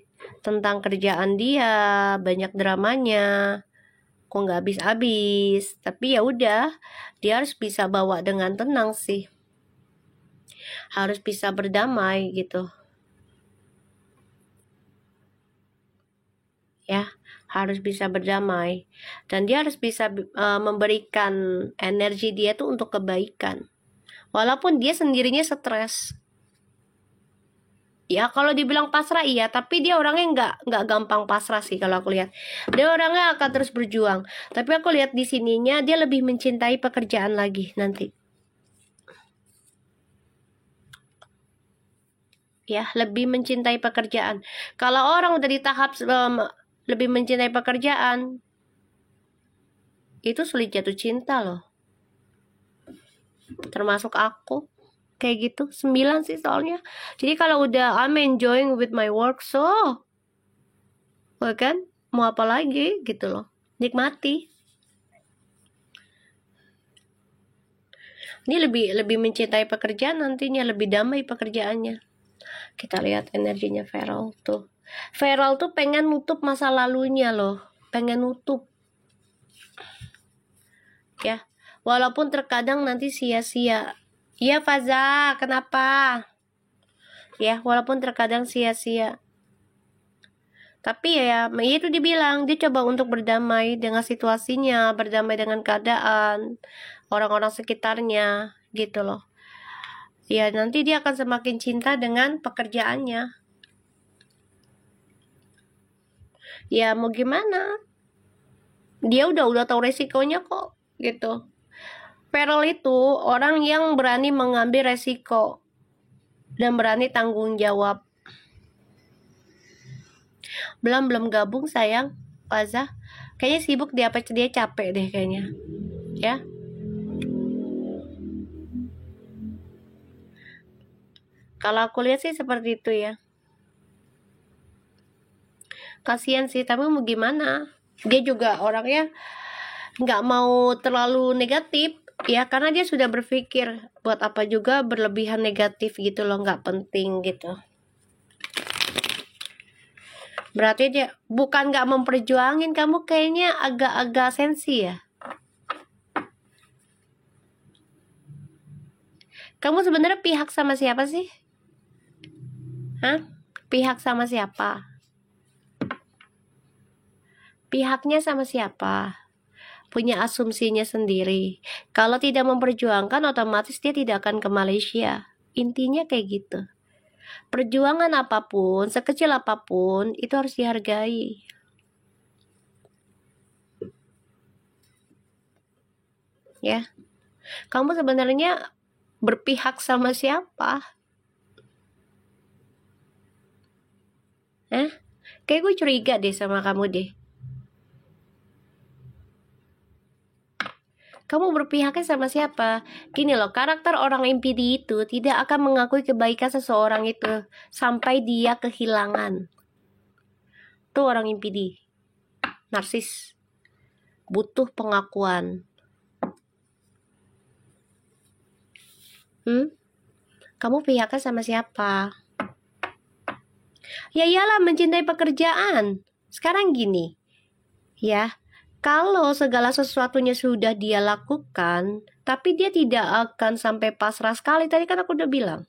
tentang kerjaan dia, banyak dramanya. Kok nggak habis-habis. Tapi ya udah, dia harus bisa bawa dengan tenang sih. Harus bisa berdamai gitu. Ya, harus bisa berdamai, dan dia harus bisa memberikan energi dia tuh untuk kebaikan, walaupun dia sendirinya stres. Ya kalau dibilang pasrah iya, tapi dia orangnya nggak gampang pasrah sih kalau aku lihat. Dia orangnya akan terus berjuang. Tapi aku lihat di sininya dia lebih mencintai pekerjaan lagi nanti. Ya, lebih mencintai pekerjaan. Kalau orang udah di tahap lebih mencintai pekerjaan, itu sulit jatuh cinta loh. Termasuk aku. Kayak gitu, 9 sih soalnya. Jadi kalau udah I'm enjoying with my work, so kan mau apa lagi gitu loh, nikmati. Ini lebih mencintai pekerjaan nantinya, lebih damai pekerjaannya. Kita lihat energinya Feral tuh. Feral tuh pengen nutup masa lalunya loh, pengen nutup ya, walaupun terkadang nanti sia-sia. Iya Faza, kenapa? Ya, walaupun terkadang sia-sia. Tapi ya itu dibilang, dia coba untuk berdamai dengan situasinya, berdamai dengan keadaan, orang-orang sekitarnya, gitu loh. Ya, nanti dia akan semakin cinta dengan pekerjaannya. Ya, mau gimana? Dia udah tahu resikonya kok, gitu. Feral itu orang yang berani mengambil resiko dan berani tanggung jawab. Belum gabung sayang, Faza. Kayaknya sibuk dia capek deh kayaknya. Ya. Kalau aku lihat sih seperti itu ya. Kasihan sih, tapi mau gimana? Dia juga orangnya nggak mau terlalu negatif ya, karena dia sudah berpikir buat apa juga berlebihan negatif gitu loh, nggak penting gitu. Berarti dia bukan nggak memperjuangin, kamu kayaknya agak-agak sensi ya. Kamu sebenarnya pihak sama siapa sih? Hah? Pihak sama siapa? Pihaknya sama siapa? Punya asumsinya sendiri. Kalau tidak memperjuangkan, otomatis dia tidak akan ke Malaysia. Intinya kayak gitu. Perjuangan apapun, sekecil apapun, itu harus dihargai. Ya, kamu sebenarnya berpihak sama siapa? Kayak gue curiga deh sama kamu deh. Kamu berpihaknya sama siapa? Gini loh, karakter orang MPD itu tidak akan mengakui kebaikan seseorang itu sampai dia kehilangan. Tuh orang MPD, narsis, butuh pengakuan. Kamu pihaknya sama siapa? Ya iyalah, mencintai pekerjaan. Sekarang gini, ya, kalau segala sesuatunya sudah dia lakukan, tapi dia tidak akan sampai pasrah sekali. Tadi kan aku udah bilang,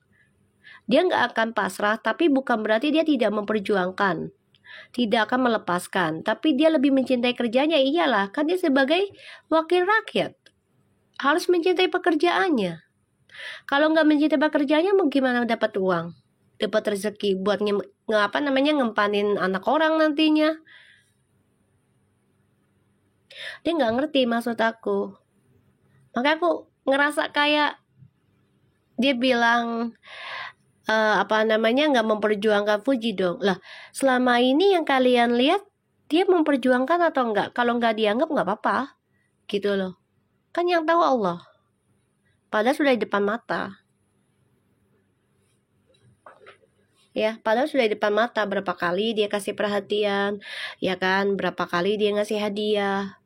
dia nggak akan pasrah, tapi bukan berarti dia tidak memperjuangkan, tidak akan melepaskan. Tapi dia lebih mencintai kerjanya, iyalah, kan dia sebagai wakil rakyat harus mencintai pekerjaannya. Kalau nggak mencintai pekerjaannya, mau gimana dapat uang, dapat rezeki buat ngempanin anak orang nantinya. Dia nggak ngerti maksud aku. Makanya aku ngerasa kayak dia bilang nggak memperjuangkan Fuji dong. Lah, selama ini yang kalian lihat dia memperjuangkan atau enggak? Kalau nggak dianggap nggak apa-apa, gitu loh. Kan yang tahu Allah. Padahal sudah di depan mata. Ya, padahal sudah di depan mata, berapa kali dia kasih perhatian, ya kan? Berapa kali dia ngasih hadiah.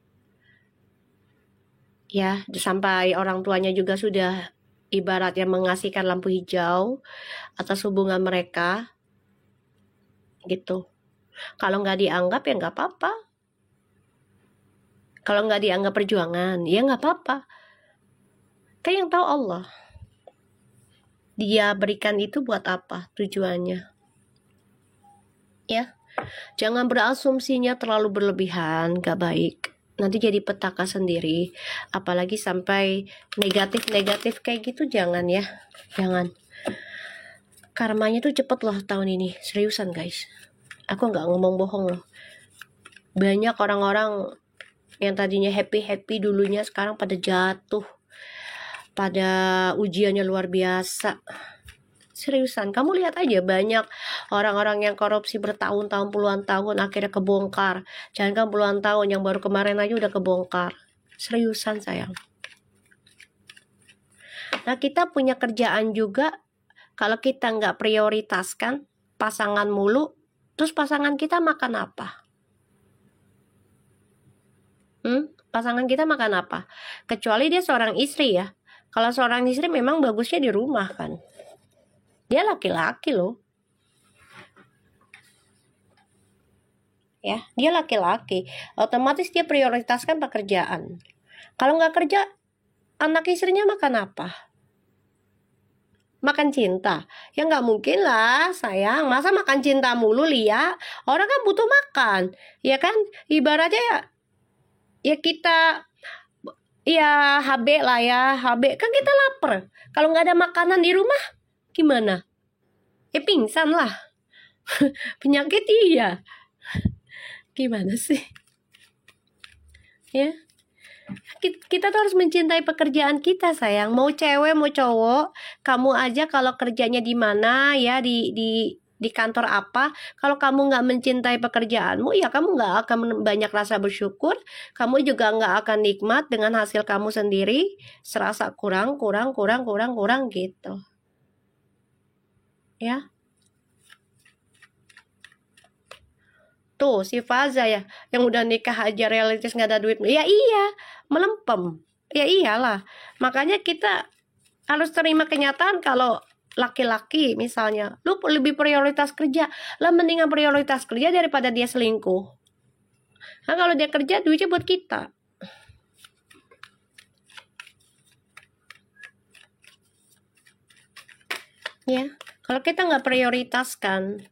Ya, sampai orang tuanya juga sudah ibaratnya mengasihkan lampu hijau atas hubungan mereka. Gitu. Kalau nggak dianggap ya nggak apa-apa. Kalau nggak dianggap perjuangan, ya nggak apa-apa. Kan yang tahu Allah. Dia berikan itu buat apa tujuannya? Ya, Jangan berasumsinya terlalu berlebihan, gak baik. Nanti jadi petaka sendiri. Apalagi sampai negatif-negatif kayak gitu, jangan ya. Jangan. Karmanya tuh cepet loh tahun ini. Seriusan guys. Aku gak ngomong bohong loh. Banyak orang-orang yang tadinya happy-happy dulunya sekarang pada jatuh. Pada ujiannya luar biasa. Seriusan, kamu lihat aja banyak orang-orang yang korupsi bertahun-tahun, puluhan tahun akhirnya kebongkar. Jangan kan puluhan tahun, yang baru kemarin aja udah kebongkar. Seriusan sayang. Nah, kita punya kerjaan juga. Kalau kita nggak prioritaskan pasangan mulu, terus pasangan kita makan apa? Pasangan kita makan apa? Kecuali dia seorang istri ya. Kalau seorang istri memang bagusnya di rumah kan. Dia laki-laki loh. Ya, dia laki-laki. Otomatis dia prioritaskan pekerjaan. Kalau nggak kerja, anak istrinya makan apa? Makan cinta. Ya nggak mungkin lah sayang. Masa makan cinta mulu, Lia? Orang kan butuh makan. Ya kan? Ibaratnya ya kita, ya HB lah ya. HB kan kita lapar. Kalau nggak ada makanan di rumah, gimana? Ya pingsan lah. Penyakit iya. Gimana sih? Ya. Kita tuh harus mencintai pekerjaan kita sayang. Mau cewek mau cowok, kamu aja kalau kerjanya di mana ya, di kantor apa, kalau kamu nggak mencintai pekerjaanmu ya kamu nggak akan banyak rasa bersyukur. Kamu juga nggak akan nikmat dengan hasil kamu sendiri, serasa kurang gitu ya. Tuh si Faza ya, yang udah nikah aja realitis nggak ada duit. Ya iya, melempem. Ya iyalah. Makanya kita harus terima kenyataan kalau laki-laki misalnya, lu lebih prioritas kerja. Lah mendingan prioritas kerja daripada dia selingkuh. Nah kalau dia kerja, duitnya buat kita. Ya, kalau kita nggak prioritaskan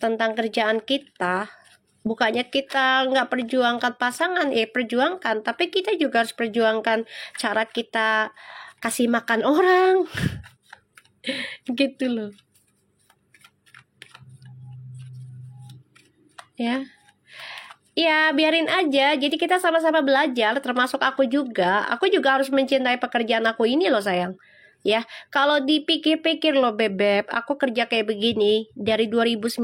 tentang kerjaan kita, bukannya kita nggak perjuangkan pasangan, perjuangkan, tapi kita juga harus perjuangkan cara kita kasih makan orang. Gitu loh. Ya. Ya, biarin aja. Jadi kita sama-sama belajar, termasuk aku juga. Aku juga harus mencintai pekerjaan aku ini loh, sayang. Ya, kalau dipikir-pikir loh Bebek, aku kerja kayak begini dari 2019.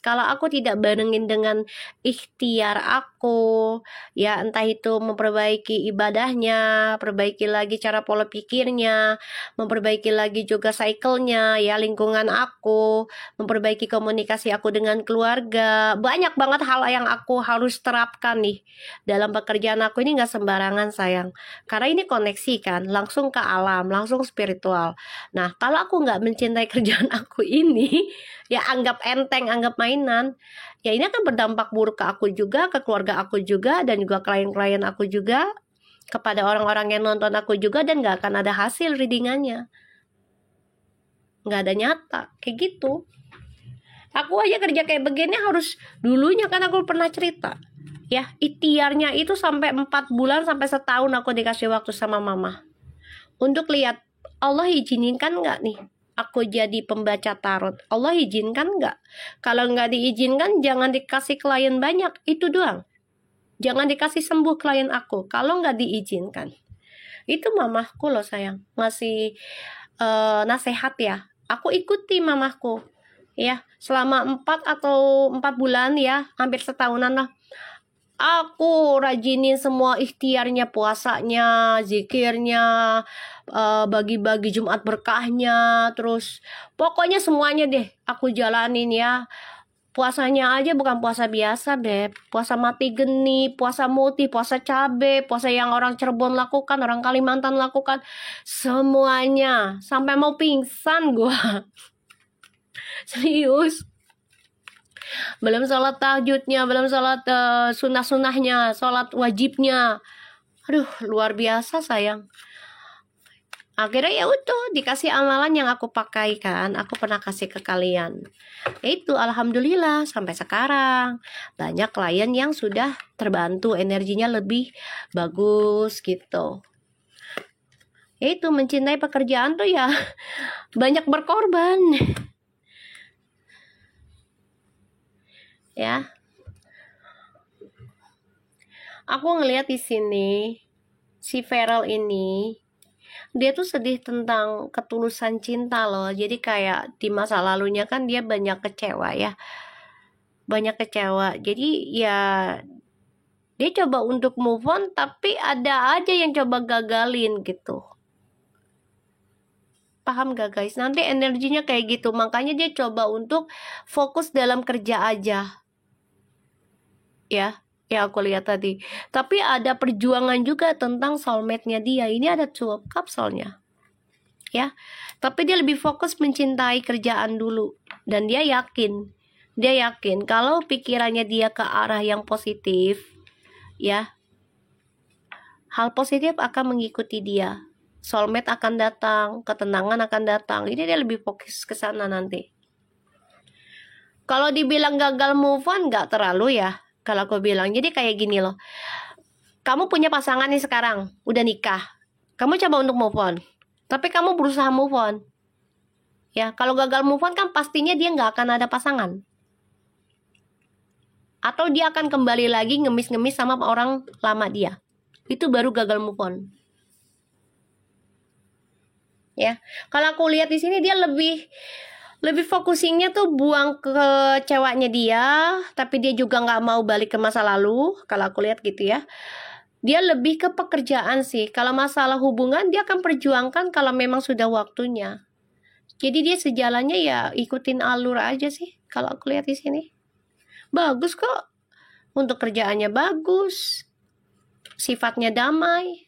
Kalau aku tidak barengin dengan ikhtiar aku, ya entah itu memperbaiki ibadahnya, perbaiki lagi cara pola pikirnya, memperbaiki lagi juga cycle-nya, ya lingkungan aku, memperbaiki komunikasi aku dengan keluarga. Banyak banget hal yang aku harus terapkan nih dalam pekerjaan aku ini, nggak sembarangan sayang. Karena ini koneksi kan, langsung ke alam, langsung spiritual. Nah, kalau aku nggak mencintai kerjaan aku ini, ya anggap enteng, anggap mainan, ya ini akan berdampak buruk ke aku juga, ke keluarga aku juga, dan juga klien-klien aku juga, kepada orang-orang yang nonton aku juga, dan nggak akan ada hasil readingannya. Nggak ada nyata, kayak gitu. Aku aja kerja kayak begini harus, dulunya kan aku pernah cerita, ya ikhtiarnya itu sampai 4 bulan sampai setahun aku dikasih waktu sama mama untuk lihat Allah izinkan nggak nih aku jadi pembaca tarot. Allah izinkan nggak? Kalau nggak diizinkan, jangan dikasih klien banyak, itu doang. Jangan dikasih sembuh klien aku kalau nggak diizinkan. Itu mamahku loh sayang, ngasih nasihat ya. Aku ikuti mamahku ya selama 4 bulan ya, hampir setahunan lah. Aku rajinin semua ikhtiarnya, puasanya, zikirnya, bagi-bagi Jumat berkahnya, terus pokoknya semuanya deh aku jalanin ya. Puasanya aja bukan puasa biasa, Beb. Puasa mati geni, puasa muti, puasa cabe, puasa yang orang Cirebon lakukan, orang Kalimantan lakukan. Semuanya, sampai mau pingsan gua. Serius. Belum sholat tahajudnya, belum sholat sunah-sunahnya, sholat wajibnya. Aduh, luar biasa sayang. Akhirnya ya udah dikasih amalan yang aku pakai kan, aku pernah kasih ke kalian. Itu alhamdulillah sampai sekarang banyak klien yang sudah terbantu, energinya lebih bagus gitu. Itu mencintai pekerjaan tuh ya banyak berkorban. Ya. Aku ngelihat di sini si Feral ini dia tuh sedih tentang ketulusan cinta loh. Jadi kayak di masa lalunya kan dia banyak kecewa ya. Banyak kecewa. Jadi ya dia coba untuk move on tapi ada aja yang coba gagalin gitu. Paham gak guys? Nanti energinya kayak gitu. Makanya dia coba untuk fokus dalam kerja aja. Ya, ya aku lihat tadi. Tapi ada perjuangan juga tentang soulmate-nya dia. Ini ada 12 cup soalnya. Ya, tapi dia lebih fokus mencintai kerjaan dulu. Dan dia yakin kalau pikirannya dia ke arah yang positif, ya, hal positif akan mengikuti dia. Soulmate akan datang, ketenangan akan datang. Ini dia lebih fokus ke sana nanti. Kalau dibilang gagal move on, nggak terlalu ya. Kalau aku bilang, jadi kayak gini loh. Kamu punya pasangan nih sekarang, udah nikah. Kamu coba untuk move on. Tapi kamu berusaha move on. Ya, kalau gagal move on kan pastinya dia nggak akan ada pasangan. Atau dia akan kembali lagi ngemis-ngemis sama orang lama dia. Itu baru gagal move on. Ya, kalau aku lihat di sini dia lebih fokusingnya tuh buang kecewanya dia, tapi dia juga nggak mau balik ke masa lalu. Kalau aku lihat gitu ya, dia lebih ke pekerjaan sih. Kalau masalah hubungan dia akan perjuangkan kalau memang sudah waktunya. Jadi dia sejalannya ya ikutin alur aja sih. Kalau aku lihat di sini, bagus kok. Untuk kerjaannya bagus, sifatnya damai,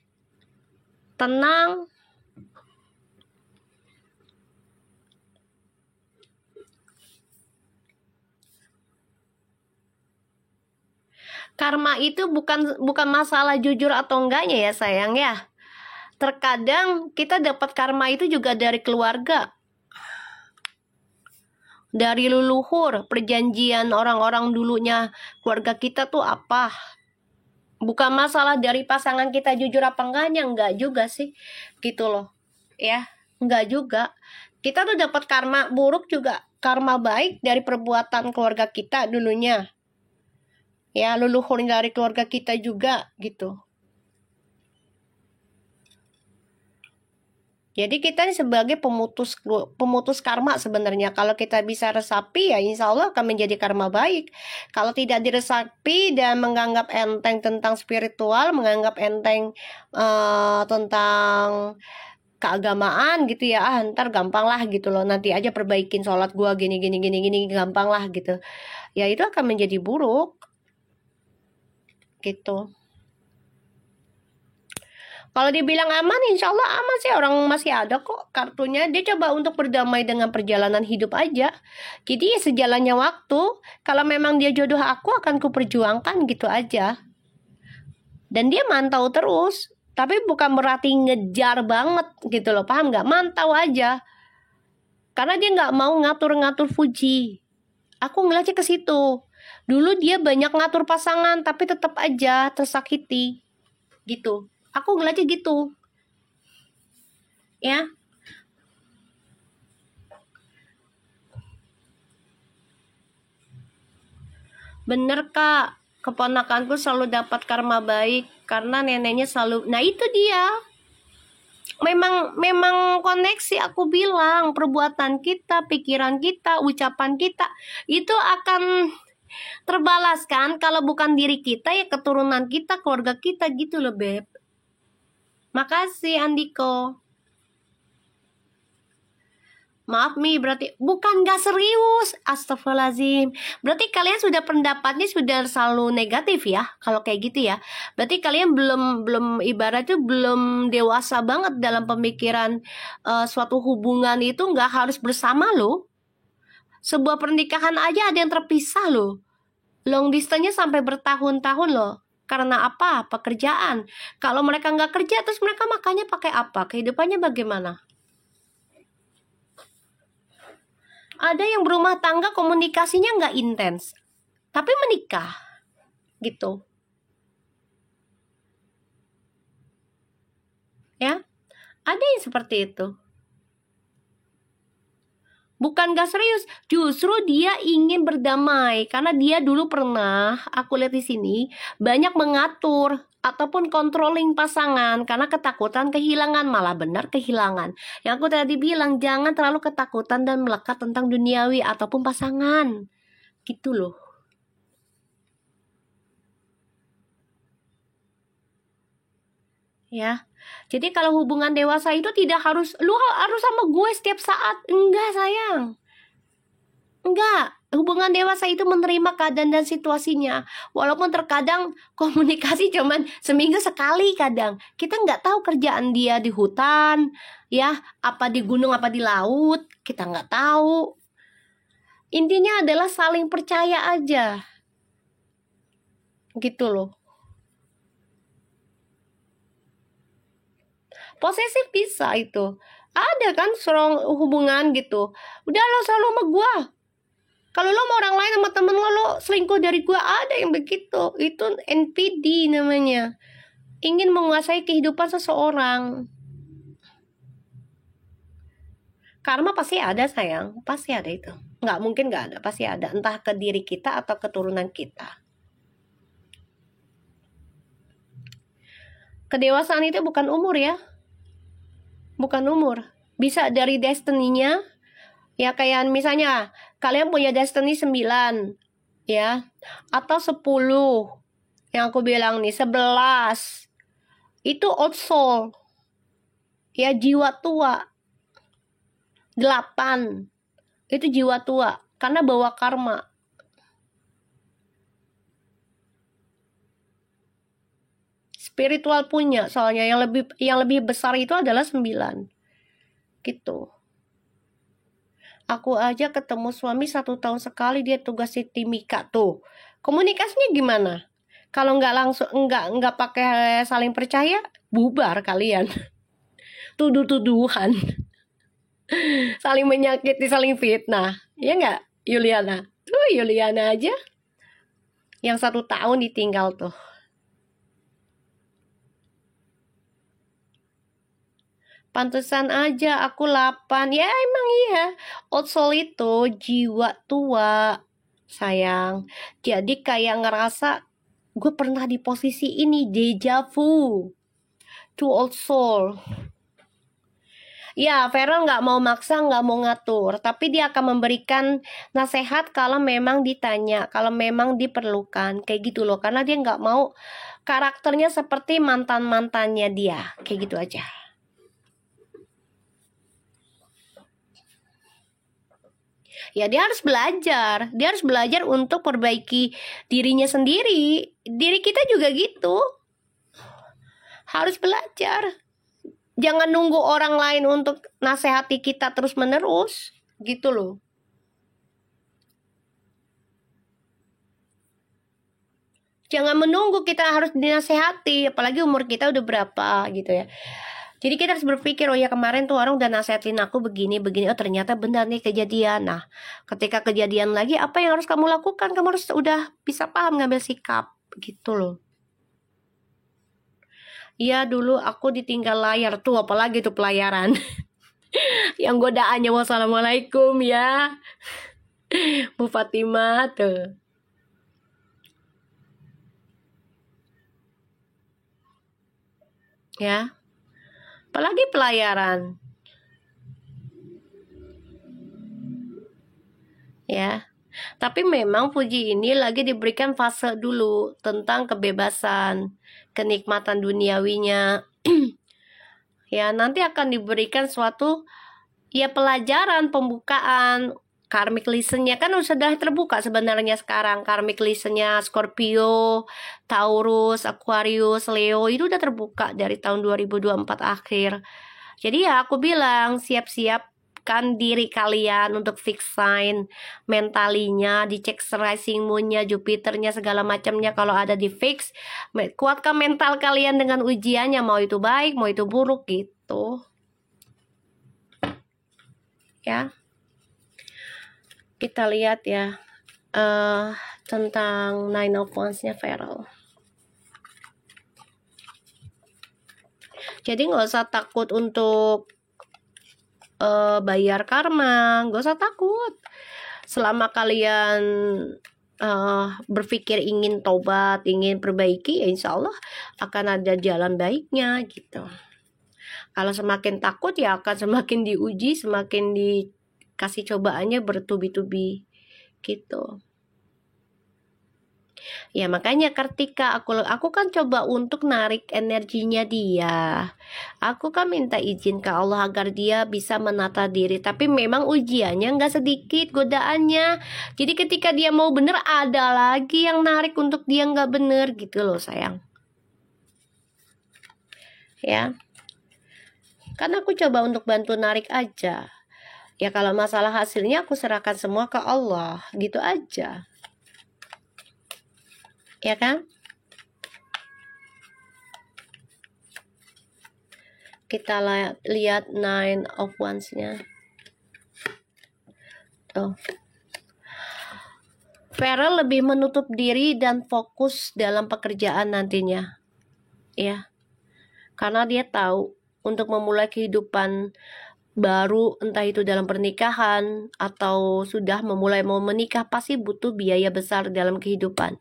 tenang. Karma itu bukan masalah jujur atau enggaknya ya sayang ya. Terkadang kita dapat karma itu juga dari keluarga, dari leluhur, perjanjian orang-orang dulunya keluarga kita tuh apa. Bukan masalah dari pasangan kita jujur apa enggak juga sih. Gitu loh. Ya, enggak juga. Kita tuh dapat karma buruk juga, karma baik dari perbuatan keluarga kita dulunya. Ya, leluhur dari keluarga kita juga gitu. Jadi kita ini sebagai pemutus karma sebenarnya. Kalau kita bisa resapi ya insya Allah akan menjadi karma baik. Kalau tidak diresapi dan menganggap enteng tentang spiritual, menganggap enteng tentang keagamaan gitu ya, ntar gampang lah gitu loh. Nanti aja perbaikin sholat gua gini gampang lah gitu. Ya itu akan menjadi buruk gitu. Kalau dibilang aman, insya Allah aman sih. Orang masih ada kok kartunya. Dia coba untuk berdamai dengan perjalanan hidup aja. Jadi ya sejalannya waktu. Kalau memang dia jodoh aku, akan kuperjuangkan gitu aja. Dan dia mantau terus. Tapi bukan berarti ngejar banget gitu loh. Paham nggak? Mantau aja. Karena dia nggak mau ngatur-ngatur Fuji. Aku ngeliatnya ke situ. Dulu dia banyak ngatur pasangan, tapi tetap aja tersakiti. Gitu. Aku ngeliatnya gitu. Ya. Bener kak. Keponakanku selalu dapat karma baik. Karena neneknya selalu. Nah itu dia. Memang koneksi aku bilang. Perbuatan kita, pikiran kita, ucapan kita. Itu akan terbalaskan. Kalau bukan diri kita ya keturunan kita, keluarga kita gitu loh Beb. Makasih Andiko. Maaf Mi, berarti bukan gak serius. Astagfirullahaladzim. Berarti kalian sudah pendapatnya sudah selalu negatif ya. Kalau kayak gitu ya. Berarti kalian belum ibaratnya belum dewasa banget dalam pemikiran suatu hubungan itu gak harus bersama loh. Sebuah pernikahan aja ada yang terpisah loh. Long distance-nya sampai bertahun-tahun loh. Karena apa? Pekerjaan. Kalau mereka nggak kerja, terus mereka makannya pakai apa? Kehidupannya bagaimana? Ada yang berumah tangga komunikasinya nggak intens, tapi menikah, gitu. Ya, ada yang seperti itu. Bukan gak serius, justru dia ingin berdamai karena dia dulu pernah, aku lihat di sini, banyak mengatur ataupun controlling pasangan karena ketakutan kehilangan, malah benar kehilangan. Yang aku tadi bilang, jangan terlalu ketakutan dan melekat tentang duniawi ataupun pasangan. Gitu loh. Ya. Jadi kalau hubungan dewasa itu tidak harus lu harus sama gue setiap saat. Enggak, sayang. Enggak, hubungan dewasa itu menerima keadaan dan situasinya. Walaupun terkadang komunikasi cuman seminggu sekali kadang. Kita nggak tahu kerjaan dia di hutan, ya, apa di gunung, apa di laut. Kita nggak tahu. Intinya adalah saling percaya aja. Gitu loh. Posesif bisa itu. Ada kan strong hubungan gitu. Udah lo selalu sama gua. Kalau lo mau orang lain sama temen lo selingkuh dari gua, ada yang begitu. Itu NPD namanya. Ingin menguasai kehidupan seseorang. Karma pasti ada, sayang. Pasti ada itu. Nggak mungkin nggak ada. Pasti ada. Entah ke diri kita atau keturunan kita. Kedewasaan itu bukan umur ya. Bukan umur. Bisa dari destiny-nya. Ya kayak misalnya kalian punya destiny 9, ya, atau 10. Yang aku bilang nih 11. Itu old soul. Ya, jiwa tua. 8. Itu jiwa tua karena bawa karma. Spiritual punya, soalnya yang lebih besar itu adalah 9. Gitu. Aku aja ketemu suami 1 tahun sekali, dia tugas di Timika tuh. Komunikasinya gimana? Kalau nggak langsung nggak pakai saling percaya, bubar kalian. Tuduh-tuduhan, saling menyakiti, saling fitnah. Ya nggak, Yuliana? Tuh Yuliana aja yang 1 tahun ditinggal tuh. Pantesan aja aku 8. Ya emang iya. Old soul itu jiwa tua, sayang. Jadi kayak ngerasa gue pernah di posisi ini, deja vu. To old soul. Ya, Feral nggak mau maksa, nggak mau ngatur, tapi dia akan memberikan nasihat kalau memang ditanya, kalau memang diperlukan, kayak gitu loh. Karena dia nggak mau karakternya seperti mantan-mantannya dia, kayak gitu aja. Ya dia harus belajar. Dia harus belajar untuk perbaiki dirinya sendiri. Diri kita juga gitu. Harus belajar. Jangan nunggu orang lain untuk nasihati kita terus-menerus. Gitu loh. Jangan menunggu kita harus dinasehati, apalagi umur kita udah berapa gitu ya. Jadi kita harus berpikir, oh ya kemarin tuh orang udah nasehatin aku begini, oh ternyata benar nih kejadian. Nah, ketika kejadian lagi, apa yang harus kamu lakukan? Kamu harus udah bisa paham ngambil sikap, gitu loh. Iya dulu aku ditinggal layar tuh, apalagi tuh pelayaran. Yang godaannya wassalamualaikum ya. Bu Fatimah tuh. Ya. Apalagi pelayaran. Ya. Tapi memang Fuji ini lagi diberikan fase dulu tentang kebebasan, kenikmatan duniawinya. Ya, nanti akan diberikan suatu ya pelajaran pembukaan. Karmic lesson-nya kan sudah terbuka sebenarnya sekarang. Karmic lesson-nya Scorpio, Taurus, Aquarius, Leo itu udah terbuka dari tahun 2024 akhir. Jadi ya aku bilang siap-siap hidupkan diri kalian untuk fix sign mentalinya, dicek rising moonnya, Jupiternya, segala macamnya. Kalau ada di fix, kuatkan mental kalian dengan ujiannya, mau itu baik mau itu buruk gitu ya. Kita lihat ya tentang Nine of Wands-nya Feral. Jadi nggak usah takut untuk bayar karma, nggak usah takut. Selama kalian berpikir ingin tobat, ingin perbaiki, ya insya Allah akan ada jalan baiknya gitu. Kalau semakin takut ya akan semakin diuji, semakin dikasih cobaannya bertubi-tubi gitu. Ya makanya ketika aku kan coba untuk narik energinya dia, aku kan minta izin ke Allah agar dia bisa menata diri. Tapi memang ujiannya nggak sedikit, godaannya. Jadi ketika dia mau bener, ada lagi yang narik untuk dia nggak bener gitu loh sayang. Ya, kan aku coba untuk bantu narik aja. Ya kalau masalah hasilnya aku serahkan semua ke Allah, gitu aja. Ya kan? Kita lihat Nine of Wands-nya. Feral lebih menutup diri dan fokus dalam pekerjaan nantinya. Ya. Karena dia tahu untuk memulai kehidupan baru, entah itu dalam pernikahan atau sudah mau menikah, pasti butuh biaya besar dalam kehidupan.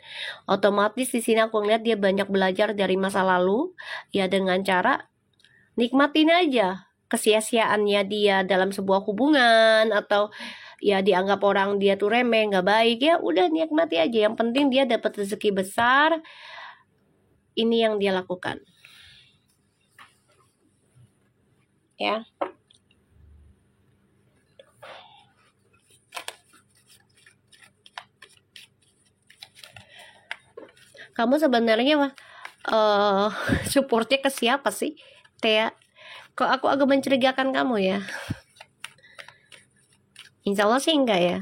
Otomatis di sini aku ngeliat dia banyak belajar dari masa lalu, ya dengan cara nikmatin aja kesia-siaannya dia dalam sebuah hubungan, atau ya dianggap orang dia tuh remeh, nggak baik, ya udah nikmati aja. Yang penting dia dapat rezeki besar, ini yang dia lakukan. Ya. Kamu sebenarnya supportnya ke siapa sih, Tia? Kok aku agak mencurigakan kamu ya? Insya Allah sih enggak ya.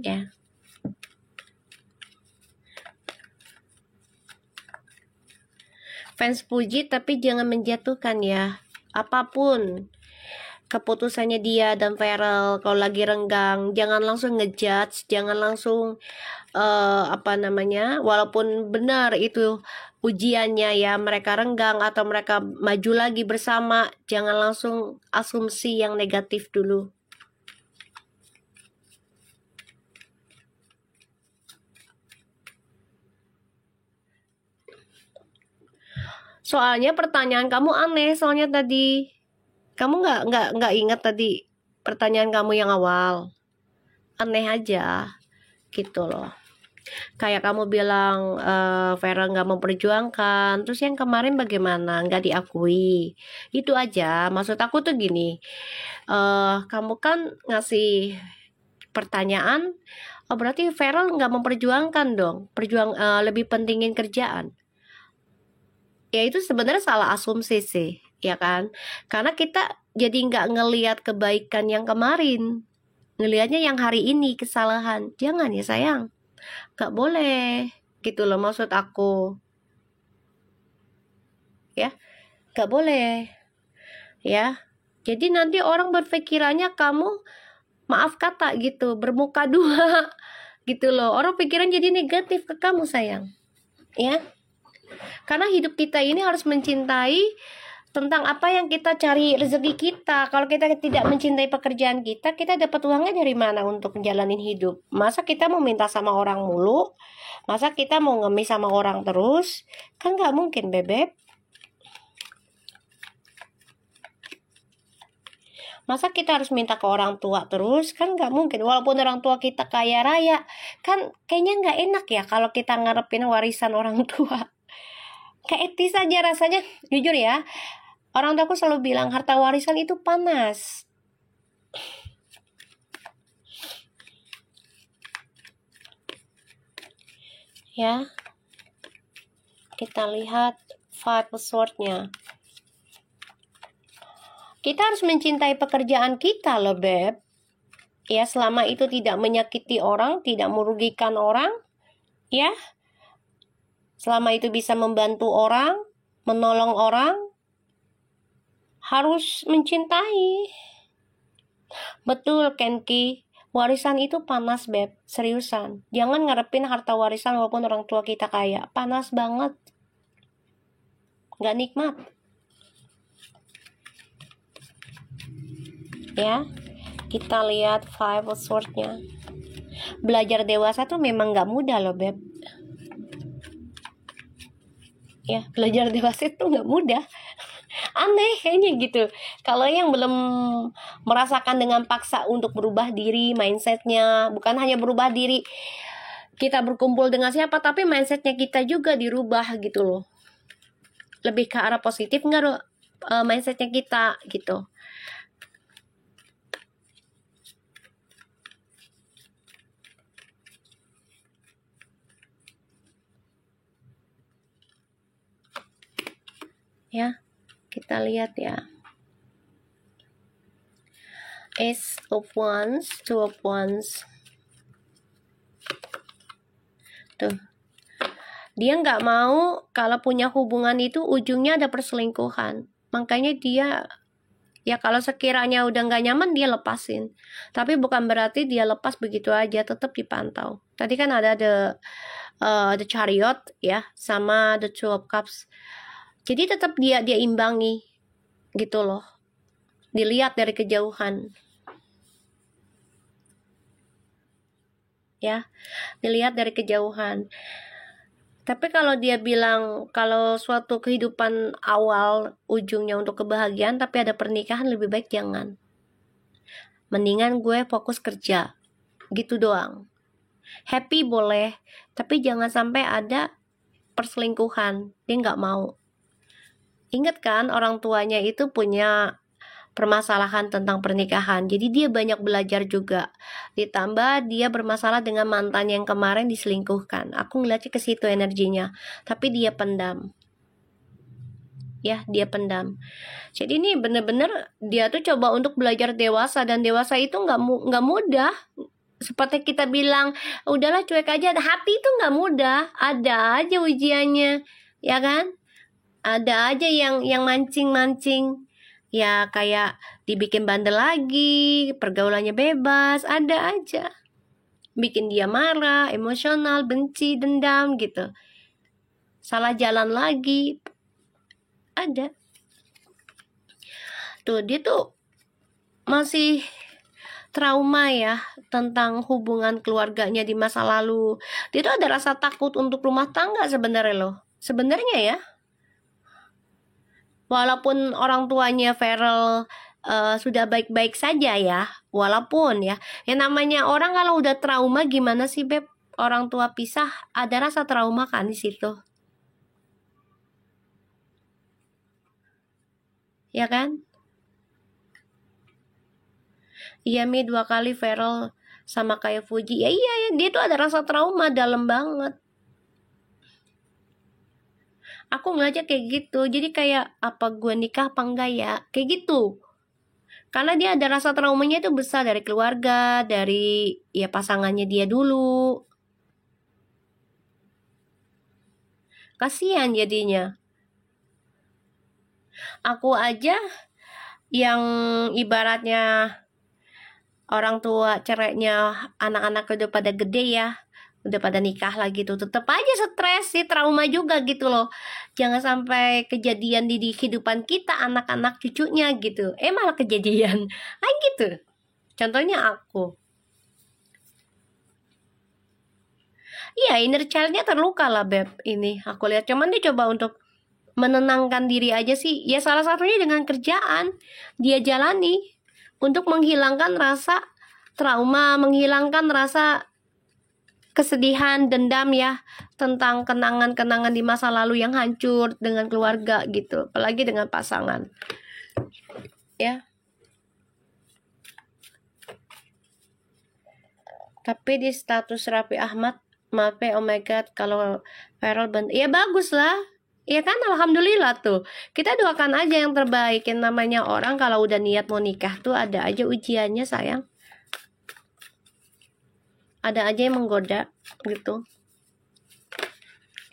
Ya. Fans puji tapi jangan menjatuhkan ya. Apapun keputusannya dia dan Feral, kalau lagi renggang jangan langsung ngejudge, jangan langsung walaupun benar itu ujiannya ya, mereka renggang atau mereka maju lagi bersama, jangan langsung asumsi yang negatif dulu. Soalnya pertanyaan kamu aneh, soalnya tadi kamu nggak ingat tadi pertanyaan kamu yang awal. Aneh aja gitu loh. Kayak kamu bilang Vera nggak memperjuangkan, terus yang kemarin bagaimana, nggak diakui. Itu aja, maksud aku tuh gini, kamu kan ngasih pertanyaan, berarti Vera nggak memperjuangkan dong, lebih pentingin kerjaan. Ya itu sebenarnya salah asumsi sih, ya kan? Karena kita jadi nggak ngelihat kebaikan yang kemarin, ngelihatnya yang hari ini kesalahan. Jangan ya sayang, nggak boleh gitu loh maksud aku, ya nggak boleh ya. Jadi nanti orang berpikirannya kamu, maaf kata gitu, bermuka dua gitu loh. Orang pikiran jadi negatif ke kamu sayang, ya. Karena hidup kita ini harus mencintai tentang apa yang kita cari rezeki kita. Kalau kita tidak mencintai pekerjaan kita, kita dapat uangnya dari mana untuk menjalani hidup? Masa kita mau minta sama orang mulu? Masa kita mau ngemis sama orang terus? Kan nggak mungkin, Bebek. Masa kita harus minta ke orang tua terus? Kan nggak mungkin. Walaupun orang tua kita kaya raya, kan kayaknya nggak enak ya kalau kita ngarepin warisan orang tua. Kayak etis aja rasanya. Jujur ya, orang tuaku selalu bilang harta warisan itu panas. Ya, kita lihat Five of Swords-nya. Kita harus mencintai pekerjaan kita loh, Beb. Ya, selama itu tidak menyakiti orang, tidak merugikan orang, ya. Selama itu bisa membantu orang, menolong orang, harus mencintai. Betul, Kenki. Warisan itu panas, Beb. Seriusan. Jangan ngarepin harta warisan walaupun orang tua kita kaya. Panas banget. Gak nikmat. Ya, kita lihat Five of Swords-nya. Belajar dewasa tuh memang gak mudah loh, Beb. Ya, belajar dewasa itu gak mudah. Aneh kayaknya gitu. Kalau yang belum merasakan dengan paksa untuk berubah diri, mindsetnya, bukan hanya berubah diri kita berkumpul dengan siapa, tapi mindsetnya kita juga dirubah gitu loh. Lebih ke arah positif nggak loh mindsetnya kita gitu. Ya, kita lihat ya. Ace of Wands, Two of Wands. Tuh. Dia nggak mau kalau punya hubungan itu ujungnya ada perselingkuhan. Makanya dia, ya kalau sekiranya udah nggak nyaman dia lepasin. Tapi bukan berarti dia lepas begitu aja, tetap dipantau. Tadi kan ada the Chariot ya, sama the Two of Cups. Jadi tetap dia imbangi gitu loh. Dilihat dari kejauhan. Ya, dilihat dari kejauhan. Tapi kalau dia bilang kalau suatu kehidupan awal ujungnya untuk kebahagiaan tapi ada pernikahan, lebih baik jangan. Mendingan gue fokus kerja. Gitu doang. Happy boleh, tapi jangan sampai ada perselingkuhan. Dia nggak mau. Ingat kan orang tuanya itu punya permasalahan tentang pernikahan. Jadi dia banyak belajar juga. Ditambah dia bermasalah dengan mantan yang kemarin diselingkuhkan. Aku ngeliatnya ke situ energinya. Tapi dia pendam. Ya, dia pendam. Jadi ini bener-bener dia tuh coba untuk belajar dewasa. Dan dewasa itu nggak mudah. Seperti kita bilang, udahlah cuek aja. Hati itu nggak mudah. Ada aja ujiannya. Ya kan? Ada aja yang mancing-mancing. Ya kayak dibikin bandel lagi, pergaulannya bebas, ada aja. Bikin dia marah, emosional, benci, dendam gitu. Salah jalan lagi. Ada. Tuh, dia tuh masih trauma ya tentang hubungan keluarganya di masa lalu. Dia tuh ada rasa takut untuk rumah tangga sebenarnya loh. Sebenarnya ya. Walaupun orang tuanya Feral sudah baik-baik saja ya, walaupun ya, yang namanya orang kalau udah trauma gimana sih Beb? Orang tua pisah, ada rasa trauma kan di situ, ya kan? Iya Mi 2 kali Feral sama kayak Fuji, ya iya ya, dia tuh ada rasa trauma dalam banget. Aku ngeliatnya kayak gitu, jadi kayak apa gue nikah apa enggak ya, kayak gitu. Karena dia ada rasa traumanya itu besar dari keluarga, dari ya pasangannya dia dulu. Kasihan jadinya. Aku aja yang ibaratnya orang tua cerainya, anak-anak udah pada gede ya, udah pada nikah lagi tuh, tetap aja stres sih, trauma juga gitu loh. Jangan sampai kejadian di kehidupan kita, anak-anak cucunya gitu, malah kejadian. Ah gitu. Contohnya aku. Iya, inner child-nya terluka lah Beb. Ini aku lihat, cuman dia coba untuk menenangkan diri aja sih. Ya salah satunya dengan kerjaan dia jalani untuk menghilangkan rasa trauma, menghilangkan rasa kesedihan, dendam ya, tentang kenangan-kenangan di masa lalu yang hancur dengan keluarga gitu, apalagi dengan pasangan. Ya. Tapi di status Raffi Ahmad Maaf ya, oh my god, kalau Feral ya bagus lah. Ya kan, alhamdulillah tuh. Kita doakan aja yang terbaik. Yang namanya orang kalau udah niat mau nikah tuh ada aja ujiannya sayang. Ada aja yang menggoda gitu.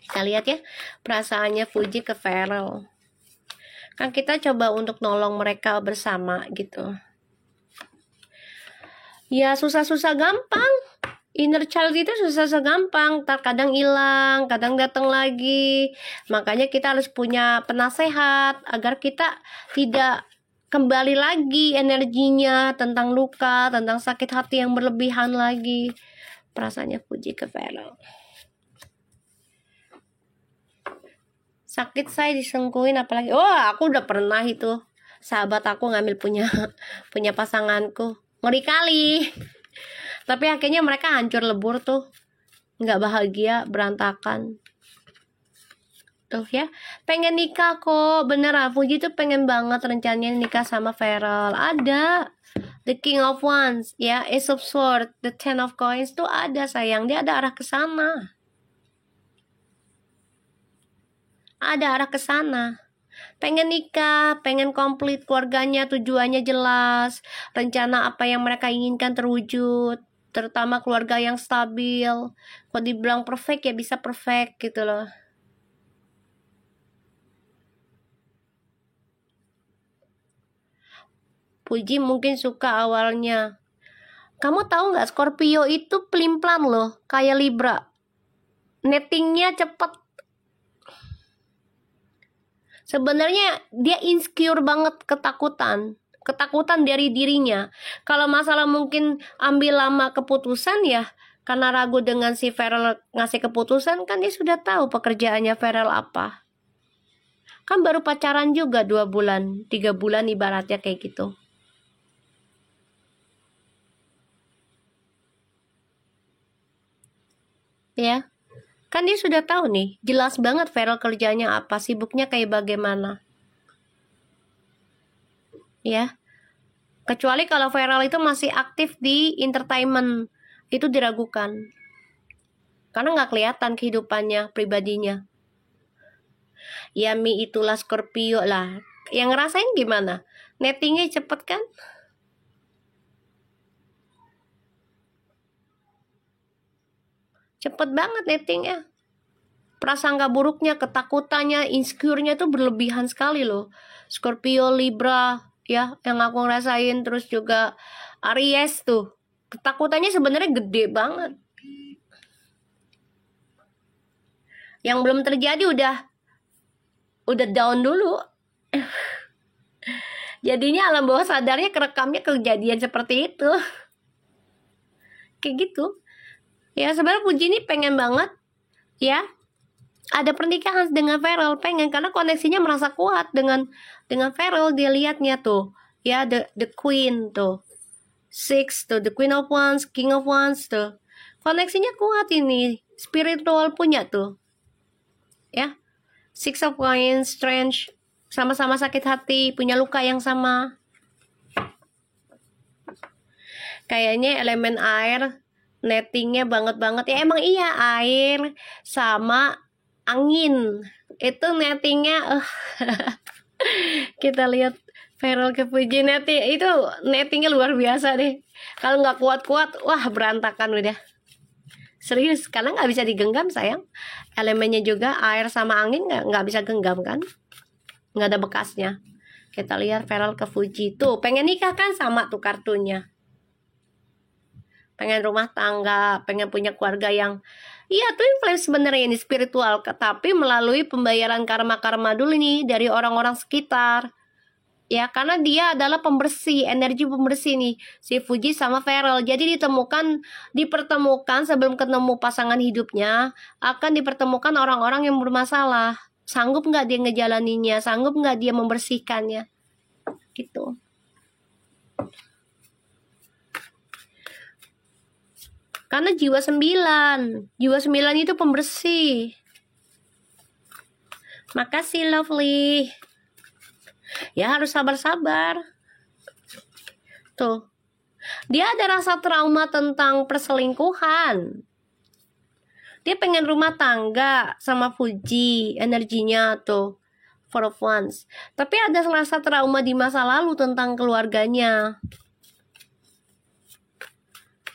Kita lihat ya perasaannya Fuji ke Feral. Kan kita coba untuk nolong mereka bersama gitu. Ya susah-susah gampang. Inner child itu susah-susah gampang, terkadang hilang, kadang datang lagi. Makanya kita harus punya penasehat agar kita tidak kembali lagi energinya tentang luka, tentang sakit hati yang berlebihan lagi. Perasaannya Puji ke Vero. Sakit saya disengkuin apalagi. Oh, aku udah pernah itu. Sahabat aku ngambil punya pasanganku. Ngeri kali. Tapi akhirnya mereka hancur lebur tuh. Nggak bahagia, berantakan. Tuh ya. Pengen nikah kok. Beneran, Fuji tuh pengen banget rencananya nikah sama Feral. Ada. The King of Wands. Ya, Ace of Swords. The Ten of Coins tuh ada sayang. Dia ada arah ke sana. Ada arah ke sana. Pengen nikah, pengen komplit keluarganya, tujuannya jelas. Rencana apa yang mereka inginkan terwujud. Terutama keluarga yang stabil. Kalau dibilang perfect ya bisa perfect gitu loh. Puji mungkin suka awalnya. Kamu tahu nggak Scorpio itu pelin-pelan loh, kayak Libra. Nettingnya cepet. Sebenarnya dia insecure banget, ketakutan dari dirinya. Kalau masalah mungkin ambil lama keputusan ya, karena ragu dengan si Feral ngasih keputusan, kan dia sudah tahu pekerjaannya Feral apa. Kan baru pacaran juga 2 bulan, 3 bulan ibaratnya kayak gitu. Ya, kan dia sudah tahu nih, jelas banget Feral kerjanya apa, sibuknya kayak bagaimana. Ya, kecuali kalau Feral itu masih aktif di entertainment, itu diragukan. Karena nggak kelihatan kehidupannya, pribadinya. Yami itulah Scorpio lah. Yang ngerasain gimana? Nettingnya cepet kan? Cepet banget nettingnya. Prasangka buruknya, ketakutannya, insecure-nya tuh berlebihan sekali loh. Scorpio, Libra, ya, yang aku ngerasain. Terus juga Aries tuh. Ketakutannya sebenarnya gede banget. Yang belum terjadi udah down dulu. Jadinya alam bawah sadarnya kerekamnya kejadian seperti itu. Kayak gitu. Ya sebenarnya Puji ini pengen banget ya ada pernikahan dengan Feral, pengen karena koneksinya merasa kuat dengan Feral. Dia liatnya tuh ya, the Queen tuh, Six tuh, the Queen of Wands, King of Wands tuh, koneksinya kuat ini, spiritual punya tuh ya. Six of Coins, Strange, sama-sama sakit hati, punya luka yang sama. Kayaknya elemen air nettingnya banget ya. Emang iya, air sama angin itu nettingnya kita lihat Feral ke Fuji netting itu nettingnya luar biasa deh. Kalau nggak kuat-kuat, wah berantakan udah. Serius, karena nggak bisa digenggam sayang. Elemennya juga air sama angin nggak bisa genggam kan? Nggak ada bekasnya. Kita lihat Feral ke Fuji tuh pengen nikah kan, sama tuh kartunya. Pengen rumah tangga, pengen punya keluarga yang iya, twin flame sebenarnya ini spiritual, tapi melalui pembayaran karma-karma dulu nih dari orang-orang sekitar. Ya, karena dia adalah pembersih, energi pembersih nih, si Fuji sama Feral. Jadi dipertemukan sebelum ketemu pasangan hidupnya, akan dipertemukan orang-orang yang bermasalah. Sanggup nggak dia ngejalaninnya, sanggup nggak dia membersihkannya, gitu. Karena jiwa 9 itu pembersih. Makasih lovely. Ya harus sabar-sabar. Tuh. Dia ada rasa trauma tentang perselingkuhan. Dia pengen rumah tangga sama Fuji, energinya tuh Four of Wands. Tapi ada rasa trauma di masa lalu tentang keluarganya.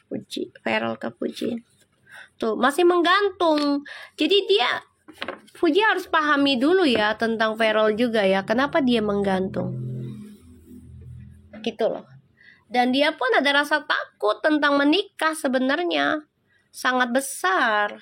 Fuji, Feral ke Fuji. Tuh, masih menggantung. Jadi dia Fuji harus pahami dulu ya tentang Feral juga ya. Kenapa dia menggantung? Gitu loh. Dan dia pun ada rasa takut tentang menikah sebenarnya. Sangat besar.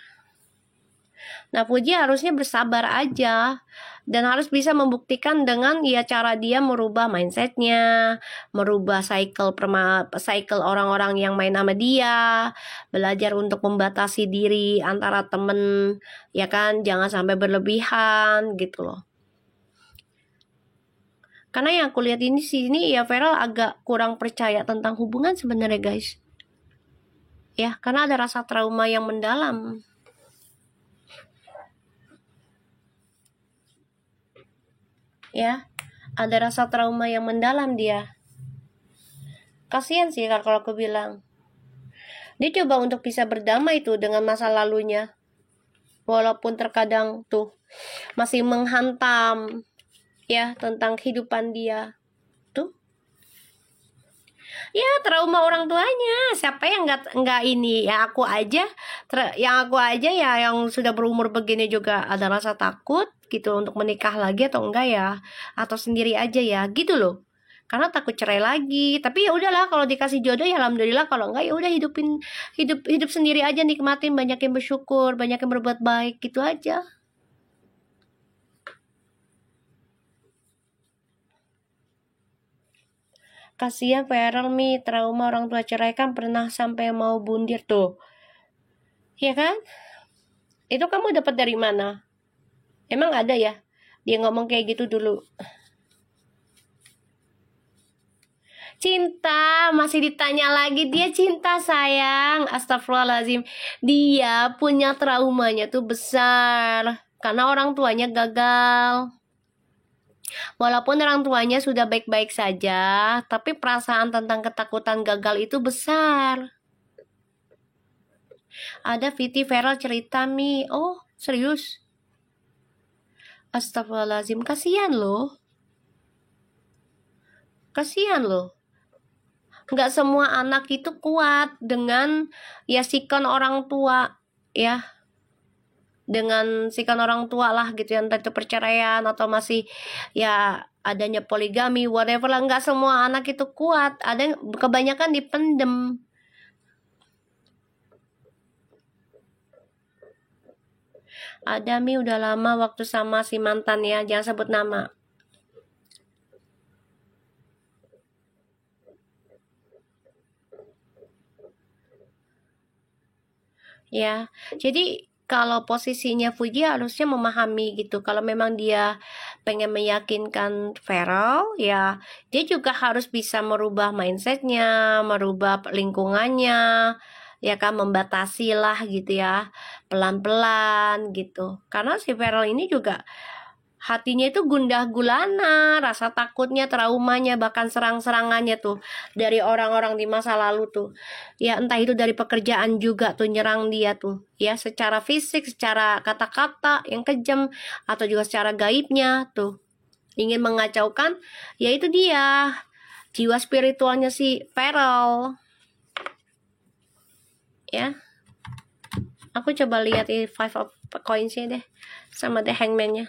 Nah, Fuji harusnya bersabar aja. Dan harus bisa membuktikan dengan ya cara dia merubah mindsetnya, merubah cycle orang-orang yang main sama dia, belajar untuk membatasi diri antara temen, ya kan, jangan sampai berlebihan gitu loh. Karena yang aku lihat ini sini ya Feral agak kurang percaya tentang hubungan sebenarnya guys. Ya, karena ada rasa trauma yang mendalam. Ya, ada rasa trauma yang mendalam dia. Kasihan sih kalau aku bilang. Dia coba untuk bisa berdamai tuh dengan masa lalunya. Walaupun terkadang tuh masih menghantam ya tentang kehidupan dia. Tuh. Ya, trauma orang tuanya. Siapa yang nggak ini? Ya aku aja ya yang sudah berumur begini juga ada rasa takut gitu untuk menikah lagi atau enggak ya, atau sendiri aja ya gitu loh, karena takut cerai lagi. Tapi ya udahlah, kalau dikasih jodoh ya alhamdulillah, kalau enggak ya udah hidup sendiri aja, nikmatin, banyak yang bersyukur, banyak yang berbuat baik gitu aja. Kasihan Feral Mi, trauma orang tua cerai kan pernah sampai mau bundir tuh, ya kan? Itu kamu dapat dari mana? Emang ada ya dia ngomong kayak gitu dulu? Cinta, masih ditanya lagi. Dia cinta sayang. Astagfirullahaladzim. Dia punya traumanya tuh besar karena orang tuanya gagal. Walaupun orang tuanya sudah baik-baik saja, tapi perasaan tentang ketakutan gagal itu besar. Ada Viti Feral cerita Mi. Oh serius? Astagfirullahaladzim, kasihan loh. Kasihan loh. Nggak semua anak itu kuat dengan ya sikon orang tua ya. Dengan sikon orang tua lah gitu ya, entah itu perceraian atau masih ya adanya poligami, whatever lah. Nggak semua anak itu kuat. Ada yang kebanyakan dipendem. Ada Mi udah lama waktu sama si mantan ya, jangan sebut nama. Ya, jadi kalau posisinya Fuji harusnya memahami gitu. Kalau memang dia pengen meyakinkan Feral, ya dia juga harus bisa merubah mindsetnya, merubah lingkungannya, ya kan, membatasi lah gitu ya, pelan-pelan gitu. Karena si Feral ini juga hatinya itu gundah gulana, rasa takutnya, traumanya, bahkan serang-serangannya tuh dari orang-orang di masa lalu tuh. Ya entah itu dari pekerjaan juga tuh nyerang dia tuh. Ya secara fisik, secara kata-kata yang kejam, atau juga secara gaibnya tuh. Ingin mengacaukan, ya itu dia. Jiwa spiritualnya si Feral. Ya. Aku coba lihat ini Five of Coins-nya deh. Sama The Hangman-nya.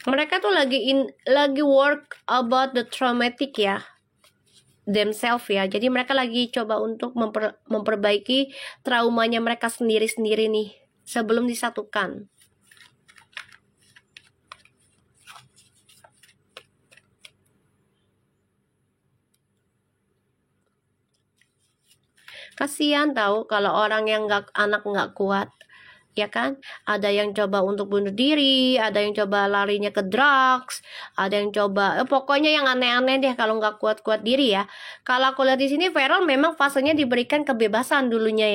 Mereka tuh lagi work about the traumatic ya, themselves ya. Jadi mereka lagi coba untuk memperbaiki traumanya mereka sendiri-sendiri nih sebelum disatukan. Kasihan tahu kalau orang yang anak nggak kuat, ya kan? Ada yang coba untuk bunuh diri, ada yang coba larinya ke drugs, ada yang coba pokoknya yang aneh-aneh deh kalau nggak kuat-kuat diri ya. Kalau aku lihat di sini Feral memang fasenya diberikan kebebasan dulunya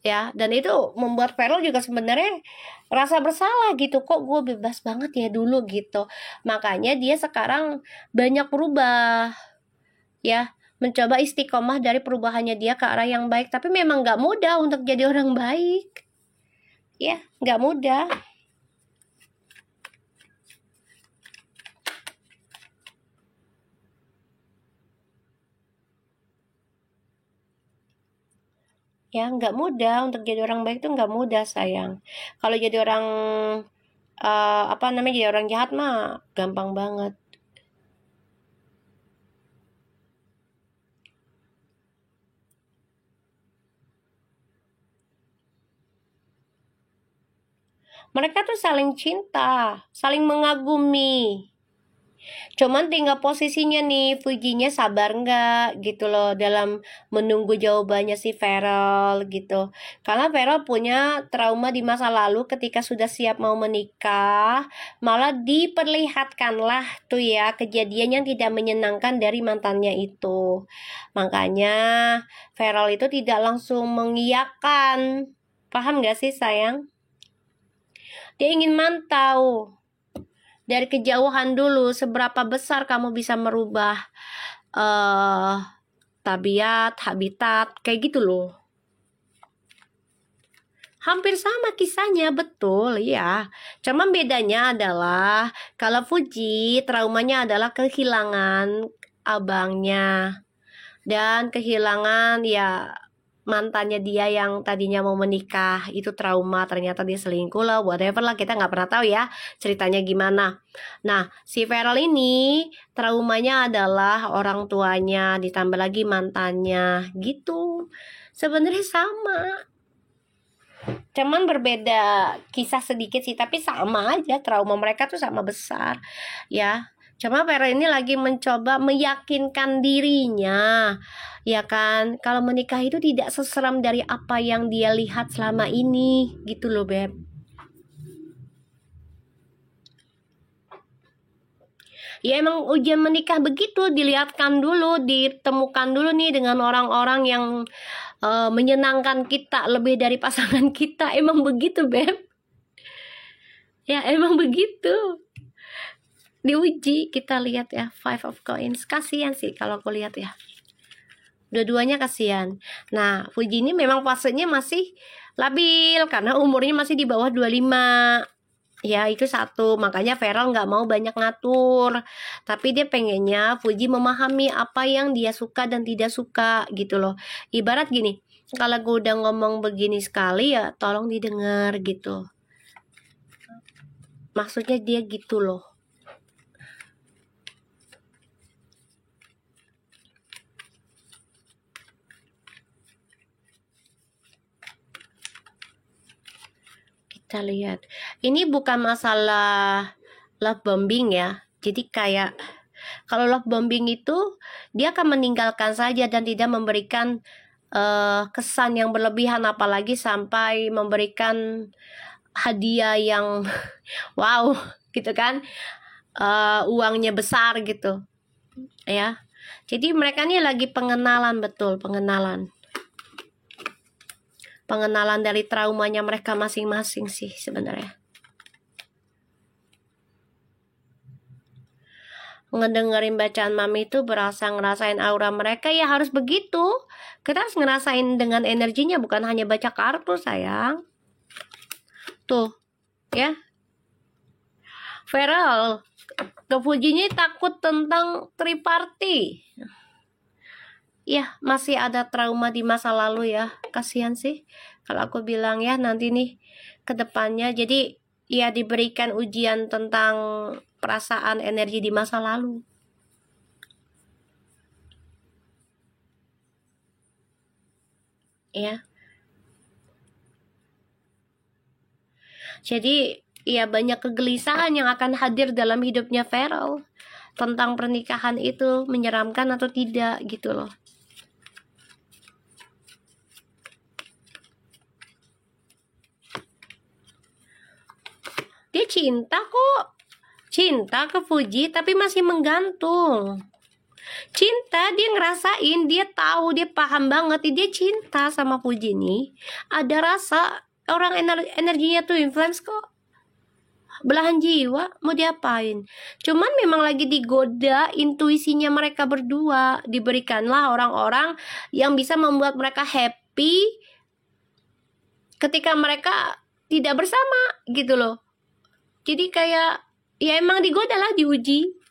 ya, dan itu membuat Feral juga sebenarnya rasa bersalah gitu, kok gue bebas banget ya dulu gitu. Makanya dia sekarang banyak berubah ya, mencoba istiqomah dari perubahannya dia ke arah yang baik. Tapi memang nggak mudah untuk jadi orang baik. Ya, nggak mudah. Ya, nggak mudah untuk jadi orang baik tuh nggak mudah, sayang. Kalau jadi orang apa namanya, jadi orang jahat mah gampang banget. Mereka tuh saling cinta, saling mengagumi. Cuman tinggal posisinya nih, Fujinya sabar nggak gitu loh dalam menunggu jawabannya si Feral gitu. Karena Feral punya trauma di masa lalu ketika sudah siap mau menikah, malah diperlihatkanlah tuh ya kejadian yang tidak menyenangkan dari mantannya itu. Makanya Feral itu tidak langsung mengiyakan. Paham nggak sih sayang? Dia ingin mantau dari kejauhan dulu seberapa besar kamu bisa merubah tabiat, habitat, kayak gitu loh. Hampir sama kisahnya, betul ya. Cuma bedanya adalah kalau Fuji traumanya adalah kehilangan abangnya dan kehilangan ya mantannya dia yang tadinya mau menikah. Itu trauma, ternyata dia selingkuh lah, whatever lah, kita nggak pernah tahu ya ceritanya gimana. Nah, si Feral ini traumanya adalah orang tuanya ditambah lagi mantannya gitu. Sebenarnya sama, cuman berbeda kisah sedikit sih, tapi sama aja, trauma mereka tuh sama besar ya. Cuma Vera ini lagi mencoba meyakinkan dirinya, ya kan, kalau menikah itu tidak seseram dari apa yang dia lihat selama ini, gitu loh Beb. Ya emang ujian menikah begitu, dilihatkan dulu, ditemukan dulu nih dengan orang-orang yang menyenangkan kita lebih dari pasangan kita. Emang begitu Beb. Ya emang begitu. Diuji, kita lihat ya, Five of Coins. Kasihan sih kalau aku lihat ya. Dua-duanya kasihan. Nah, Fuji ini memang fasenya masih labil karena umurnya masih di bawah 25. Ya, itu satu. Makanya Feral nggak mau banyak ngatur. Tapi dia pengennya Fuji memahami apa yang dia suka dan tidak suka gitu loh. Ibarat gini, kalau gue udah ngomong begini sekali ya tolong didengar gitu. Maksudnya dia gitu loh. Kita lihat. Ini bukan masalah love bombing ya. Jadi kayak kalau love bombing itu dia akan meninggalkan saja dan tidak memberikan kesan yang berlebihan, apalagi sampai memberikan hadiah yang wow gitu kan, uangnya besar gitu ya. Jadi mereka ini lagi pengenalan, betul, pengenalan dari traumanya mereka masing-masing sih sebenarnya. Ngedengerin bacaan mami itu berasa ngerasain aura mereka, ya harus begitu. Kita harus ngerasain dengan energinya, bukan hanya baca kartu sayang. Tuh ya, Feral ke Fujinya takut tentang triparty. Ya, masih ada trauma di masa lalu ya. Kasihan sih kalau aku bilang ya, nanti nih ke depannya. Jadi ya diberikan ujian tentang perasaan energi di masa lalu. Ya. Jadi ya banyak kegelisahan yang akan hadir dalam hidupnya Feral tentang pernikahan itu menyeramkan atau tidak gitu loh. Dia cinta kok, cinta ke Fuji, tapi masih menggantung. Cinta, dia ngerasain, dia tahu, dia paham banget, dia cinta sama Fuji nih. Ada rasa, orang energinya tuh influence kok. belahan jiwa, mau diapain? Cuman memang lagi digoda intuisinya mereka berdua. Diberikanlah orang-orang yang bisa membuat mereka happy ketika mereka tidak bersama gitu loh. Jadi kayak ya emang digoda lah, diuji.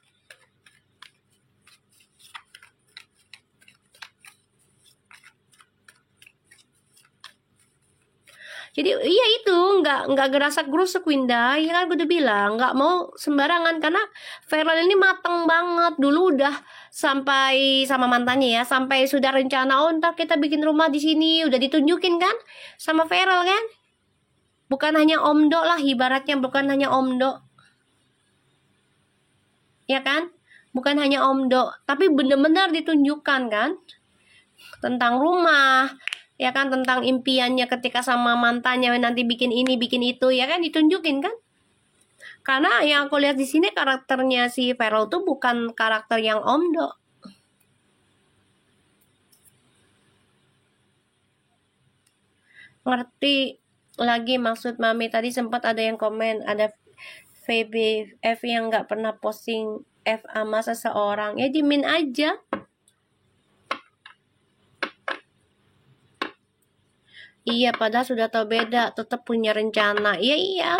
Jadi iya itu nggak gerasak gerusuk Winda, ya kan gue udah bilang nggak mau sembarangan karena Feral ini mateng banget dulu udah sampai sama mantannya ya, sampai sudah rencana oh ntar kita bikin rumah di sini udah ditunjukin kan sama Feral kan, bukan hanya omdo lah ibaratnya, bukan hanya omdo ya kan, bukan hanya omdo tapi bener-bener ditunjukkan kan tentang rumah ya kan, tentang impiannya ketika sama mantannya nanti bikin ini bikin itu ya kan, ditunjukin kan. Karena yang aku lihat di sini karakternya si Feral tuh bukan karakter yang omdo. Ngerti lagi maksud Mami, tadi sempat ada yang komen, ada VB F yang nggak pernah posting F sama seseorang, ya dimin aja. Iya, padahal sudah tahu beda, tetap punya rencana. Iya, iya.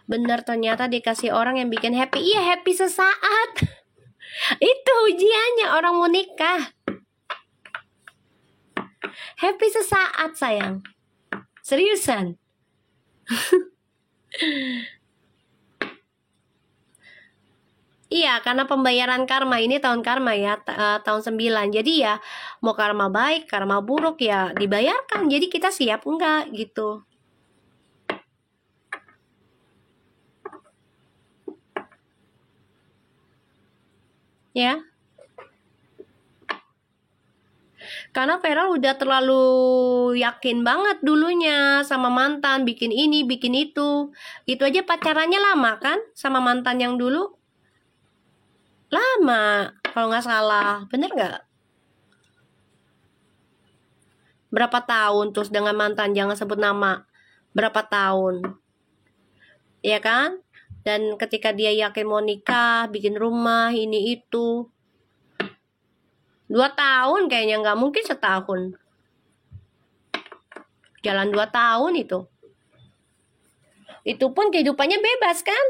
Bener, ternyata dikasih orang yang bikin happy. Iya, happy sesaat. Itu ujiannya orang mau nikah. Happy sesaat, sayang. Seriusan. Iya, karena pembayaran karma ini tahun karma ya, tahun 9. Jadi ya, mau karma baik, karma buruk ya dibayarkan. Jadi kita siap enggak gitu. Ya. Karena Feral udah terlalu yakin banget dulunya sama mantan, bikin ini, bikin itu. Itu aja pacarannya lama kan sama mantan yang dulu? Lama, kalau nggak salah. Bener nggak? Berapa tahun terus dengan mantan, jangan sebut nama. Berapa tahun? Ya kan? Dan ketika dia yakin mau nikah, bikin rumah, ini itu. 2 tahun kayaknya, nggak mungkin setahun. Jalan 2 tahun itu. Itu pun kehidupannya bebas kan?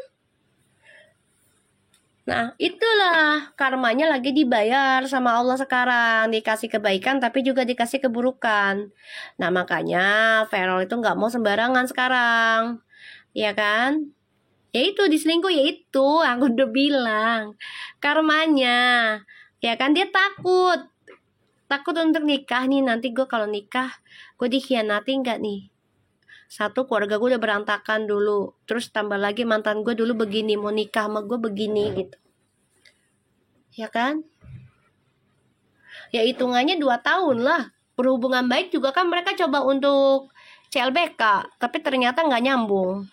Nah, itulah karmanya lagi dibayar sama Allah sekarang. Dikasih kebaikan tapi juga dikasih keburukan. Nah, makanya Feral itu nggak mau sembarangan sekarang. Ya kan? Ya itu diselingkuh, ya itu aku udah bilang. Karmanya. Ya kan, dia takut. Takut untuk nikah nih. Nanti gue kalau nikah, gue dikhianati nggak nih? Satu, keluarga gue udah berantakan dulu. Terus tambah lagi mantan gue dulu begini, mau nikah sama gue begini gitu. Ya kan? Ya hitungannya 2 tahun lah. Berhubungan baik juga kan mereka coba untuk CLBK, tapi ternyata nggak nyambung.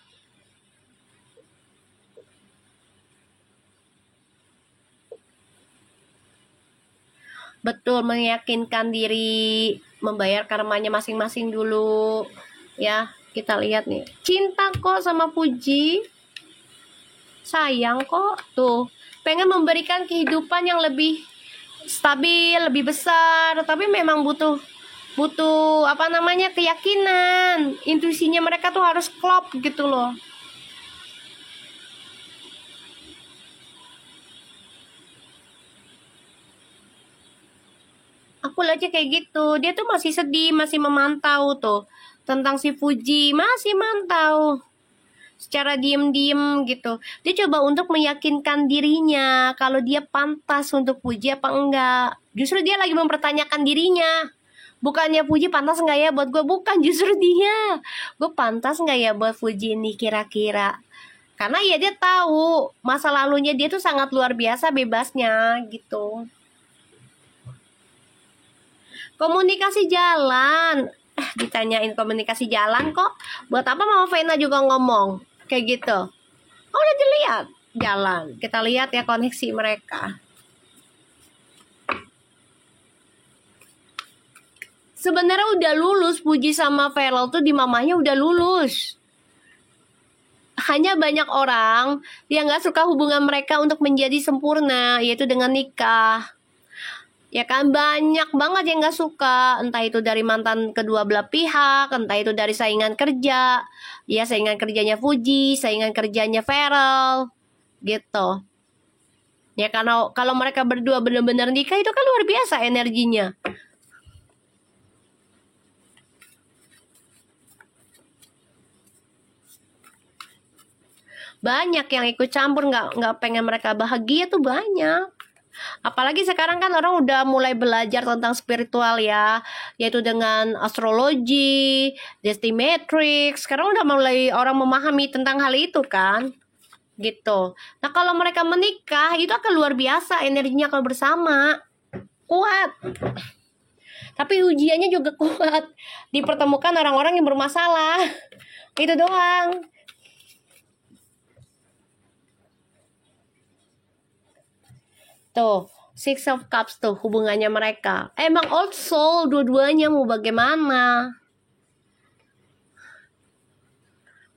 Betul, meyakinkan diri, membayar karmanya masing-masing dulu. Ya, kita lihat nih. Cinta kok sama Puji. Sayang kok. Tuh, pengen memberikan kehidupan yang lebih stabil, lebih besar, tapi memang butuh apa namanya, keyakinan. Intuisinya mereka tuh harus klop gitu loh. Aku aja kayak gitu, dia tuh masih sedih, masih memantau tuh tentang si Fuji, masih mantau secara diem-diem gitu. Dia coba untuk meyakinkan dirinya kalau dia pantas untuk Fuji apa enggak. Justru dia lagi mempertanyakan dirinya. Bukannya Fuji pantas nggak ya buat gue, bukan, justru dia. Gue pantas nggak ya buat Fuji ini kira-kira. Karena ya dia tahu masa lalunya dia tuh sangat luar biasa bebasnya gitu. Komunikasi jalan. Ditanyain komunikasi jalan kok. Buat apa Mama Vena juga ngomong kayak gitu? Oh, udah dilihat jalan. Kita lihat ya koneksi mereka. sebenarnya udah lulus. Puji sama Feral tuh di mamanya udah lulus. Hanya banyak orang yang gak suka hubungan mereka untuk menjadi sempurna, yaitu dengan nikah. Ya kan, banyak banget yang gak suka. Entah itu dari mantan kedua belah pihak, entah itu dari saingan kerja. Ya, saingan kerjanya Fuji, saingan kerjanya Feral, gitu. Ya, kalau mereka berdua benar-benar nikah, itu kan luar biasa energinya. Banyak yang ikut campur, nggak pengen mereka bahagia tuh banyak. Apalagi sekarang kan orang udah mulai belajar tentang spiritual ya, yaitu dengan astrologi, Matrix. Sekarang udah mulai orang memahami tentang hal itu kan, gitu. Nah, kalau mereka menikah itu akan luar biasa energinya kalau bersama, kuat. Tapi ujiannya juga kuat. Dipertemukan orang-orang yang bermasalah. Itu doang. Tuh, Six of Cups tuh hubungannya mereka. Emang old soul dua-duanya, mau bagaimana?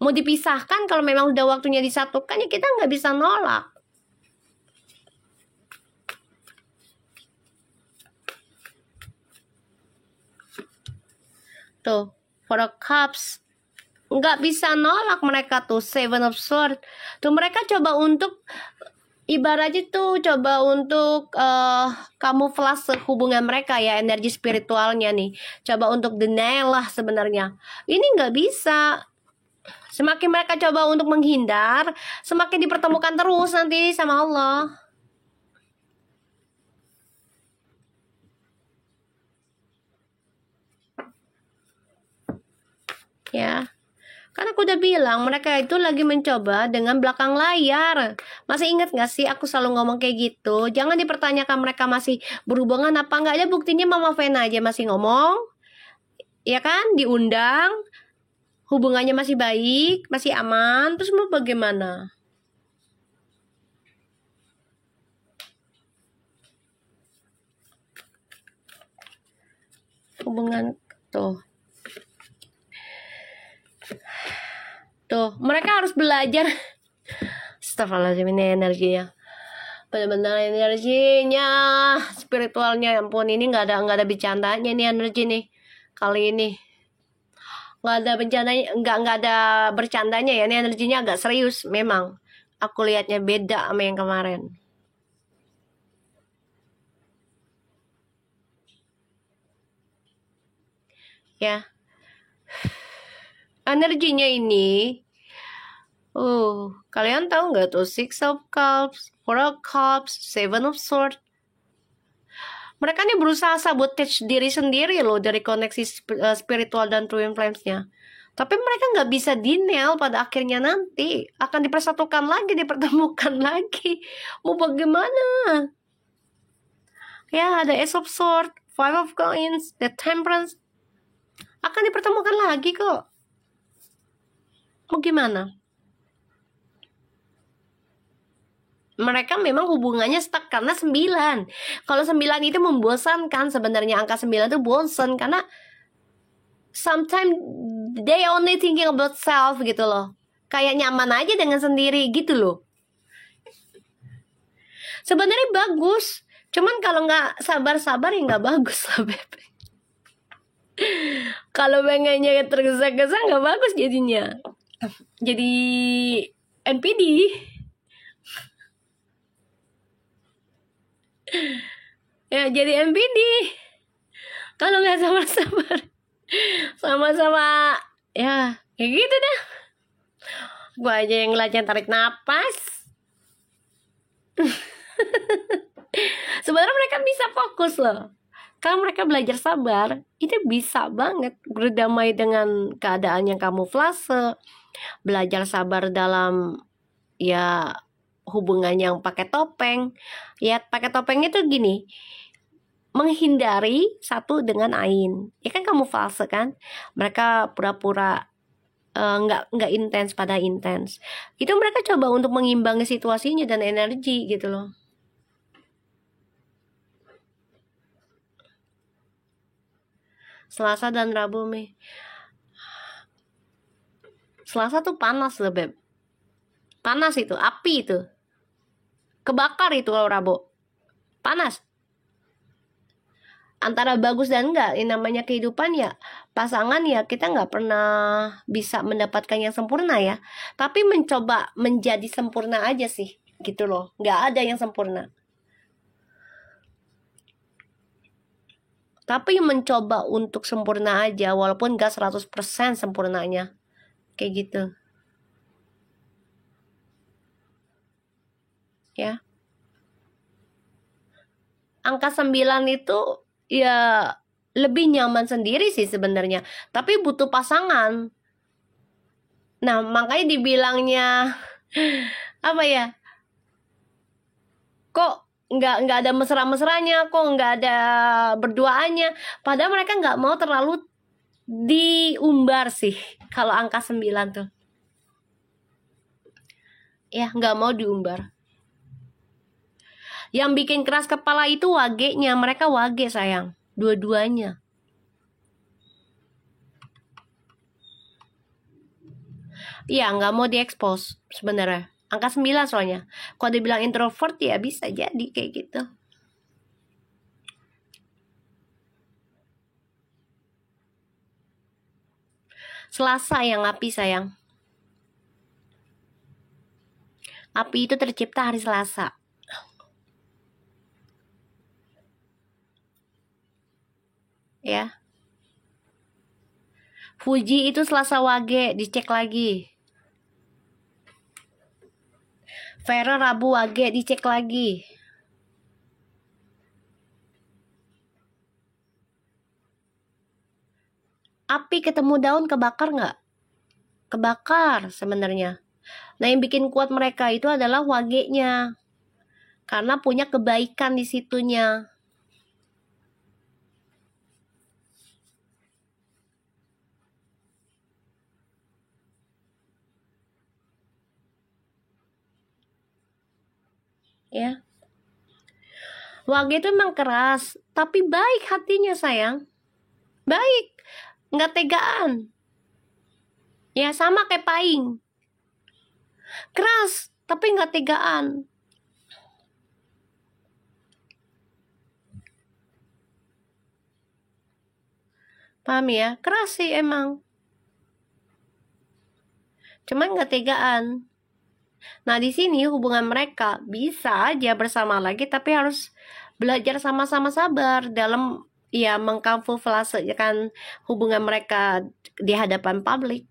Mau dipisahkan kalau memang udah waktunya disatukan ya kita nggak bisa nolak. Tuh, Four of Cups. Nggak bisa nolak mereka tuh. Seven of Swords. Tuh mereka coba untuk ibaratnya tuh coba untuk kamuflase hubungan mereka ya, energi spiritualnya nih. Coba untuk denial lah sebenarnya. Ini nggak bisa. Semakin mereka coba untuk menghindar, semakin dipertemukan terus nanti sama Allah. Ya. Kan aku udah bilang, mereka itu lagi mencoba dengan belakang layar. Masih ingat gak sih aku selalu ngomong kayak gitu? Jangan dipertanyakan mereka masih berhubungan apa enggak. Ya buktinya Mama Vena aja masih ngomong. Ya kan? Diundang. Hubungannya masih baik, masih aman. Terus mau bagaimana? Hubungan tuh. Tuh, mereka harus belajar. Astagfirullahaladzim, ini energinya. Benar-benar energinya, spiritualnya, ya ampun, ini nggak ada bercandanya nih energi nih kali ini. Nggak ada bercandanya, nggak ada bercandanya ya, ini energinya agak serius memang. Aku lihatnya beda sama yang kemarin. Ya. Energinya ini kalian tahu nggak tuh Six of Cups, Four of Cups, Seven of Swords. Mereka nih berusaha sabotage diri sendiri loh dari koneksi spiritual dan twin flames-nya. Tapi mereka nggak bisa denial, pada akhirnya nanti akan dipersatukan lagi, dipertemukan lagi. Mau bagaimana? Ya, ada Ace of Swords, Five of Coins, The Temperance. Akan dipertemukan lagi kok. Mau gimana? Mereka memang hubungannya stuck karena 9. Kalau 9 itu membosankan sebenarnya, angka 9 itu bosan karena sometimes they only thinking about self gitu loh. Kayak nyaman aja dengan sendiri gitu loh. Sebenarnya bagus, cuman kalau nggak sabar-sabar ya nggak bagus lah Beb. Kalau pengennya tergesa-gesa nggak bagus jadinya. Jadi NPD. Ya jadi NPD. Kalau nggak sabar-sabar, sama-sama ya kayak gitu dah. Gue aja yang ngelajar tarik napas. Sebenarnya mereka bisa fokus loh. Kalau mereka belajar sabar, itu bisa banget berdamai dengan keadaan yang kamuflase. Belajar sabar dalam ya hubungan yang pakai topeng. Ya pakai topeng itu gini, menghindari satu dengan lain. Ya kan kamuflase kan. Mereka pura-pura nggak intens pada intens. Itu mereka coba untuk mengimbangi situasinya dan energi gitu loh. Selasa dan Rabu Mei. Selasa tuh panas loh Beb. Panas itu, api itu. Kebakar itu kalau Rabu. Panas. Antara bagus dan enggak, yang namanya kehidupan ya, pasangan ya, kita nggak pernah bisa mendapatkan yang sempurna ya, tapi mencoba menjadi sempurna aja sih, gitu loh. Nggak ada yang sempurna, tapi mencoba untuk sempurna aja, walaupun nggak 100% sempurnanya, kayak gitu ya. Angka 9 itu ya lebih nyaman sendiri sih sebenarnya, tapi butuh pasangan. Nah, makanya dibilangnya apa ya? Kok nggak ada mesra-mesranya, kok nggak ada berduaannya. Padahal mereka nggak mau terlalu diumbar sih. Kalau angka 9 tuh, ya nggak mau diumbar. Yang bikin keras kepala itu wagenya. Mereka wage sayang, dua-duanya. Iya, nggak mau diekspos sebenarnya. Angka 9 soalnya. Kalau dibilang introvert ya bisa jadi kayak gitu. Selasa yang api sayang. Api itu tercipta hari Selasa. Ya. Fuji itu Selasa wage, dicek lagi. Vera Rabu wage, dicek lagi. Api ketemu daun kebakar nggak? Kebakar sebenarnya. Nah, yang bikin kuat mereka itu adalah wagenya. Karena punya kebaikan di situnya. Ya. Wage itu emang keras, tapi baik hatinya sayang. Baik, nggak tegaan. Ya sama kayak Paing. Keras, tapi nggak tegaan. Paham ya? Keras sih emang. Cuman nggak tegaan. Nah, di sini hubungan mereka bisa aja bersama lagi, tapi harus belajar sama-sama sabar dalam ya mengkamuflasekan hubungan mereka di hadapan publik.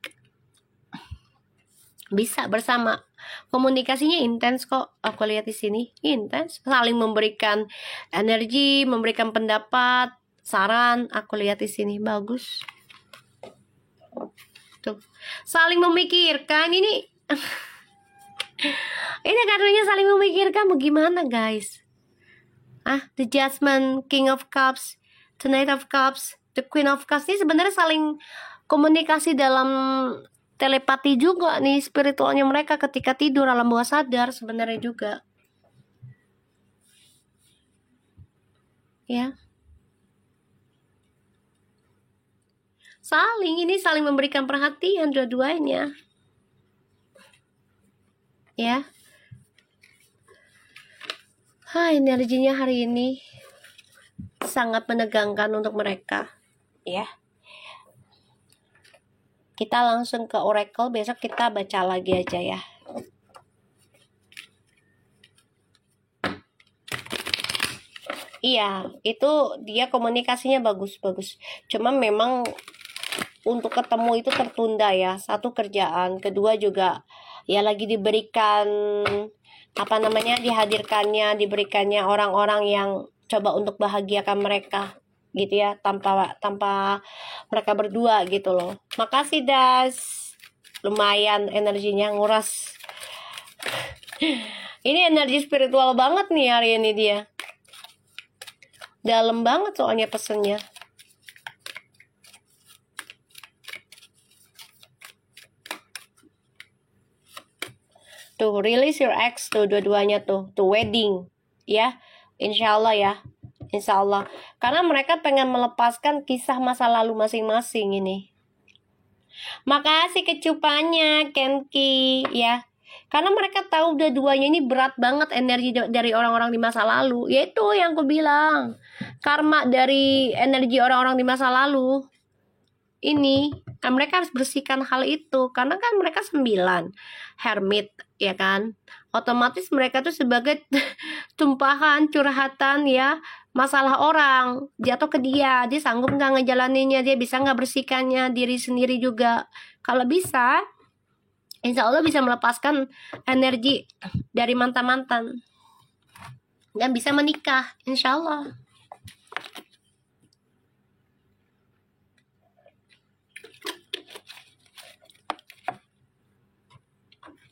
Bisa bersama. Komunikasinya intens kok. Aku lihat di sini intens, saling memberikan energi, memberikan pendapat, saran. Aku lihat di sini bagus. Tuh, saling memikirkan ini. Ini kartunya saling memikirkan bagaimana guys. The Judgment, King of Cups, the Knight of Cups, the Queen of Cups ini sebenarnya saling komunikasi dalam telepati juga nih, spiritualnya mereka ketika tidur alam bawah sadar sebenarnya juga. Ya. Ini saling memberikan perhatian dua-duanya. Ya. Energinya hari ini sangat menegangkan untuk mereka. Ya. Kita langsung ke Oracle, besok kita baca lagi aja ya. Iya, itu dia komunikasinya bagus-bagus. Cuma memang untuk ketemu itu tertunda ya. Satu kerjaan, kedua juga ya lagi diberikan diberikannya orang-orang yang coba untuk bahagiakan mereka gitu ya, tanpa mereka berdua gitu loh. Makasih Das, lumayan energinya nguras. Ini energi spiritual banget nih hari ini dia, dalam banget soalnya pesennya. Tuh, release your ex tuh dua-duanya tuh wedding ya, insya Allah ya. insya Allah. Karena mereka pengen melepaskan kisah masa lalu masing-masing ini. Makasih kecupannya, Kenki, ya. Karena mereka tahu dua-duanya ini berat banget energi dari orang-orang di masa lalu. Yaitu yang aku bilang, karma dari energi orang-orang di masa lalu ini, mereka harus bersihkan hal itu. Karena kan mereka 9 hermit, ya kan. Otomatis mereka tuh sebagai tumpahan curhatan ya, masalah orang jatuh ke dia sanggup nggak ngejalaninnya, dia bisa nggak bersihkannya diri sendiri juga. Kalau bisa, insya Allah bisa melepaskan energi dari mantan-mantan dan bisa menikah, insya Allah.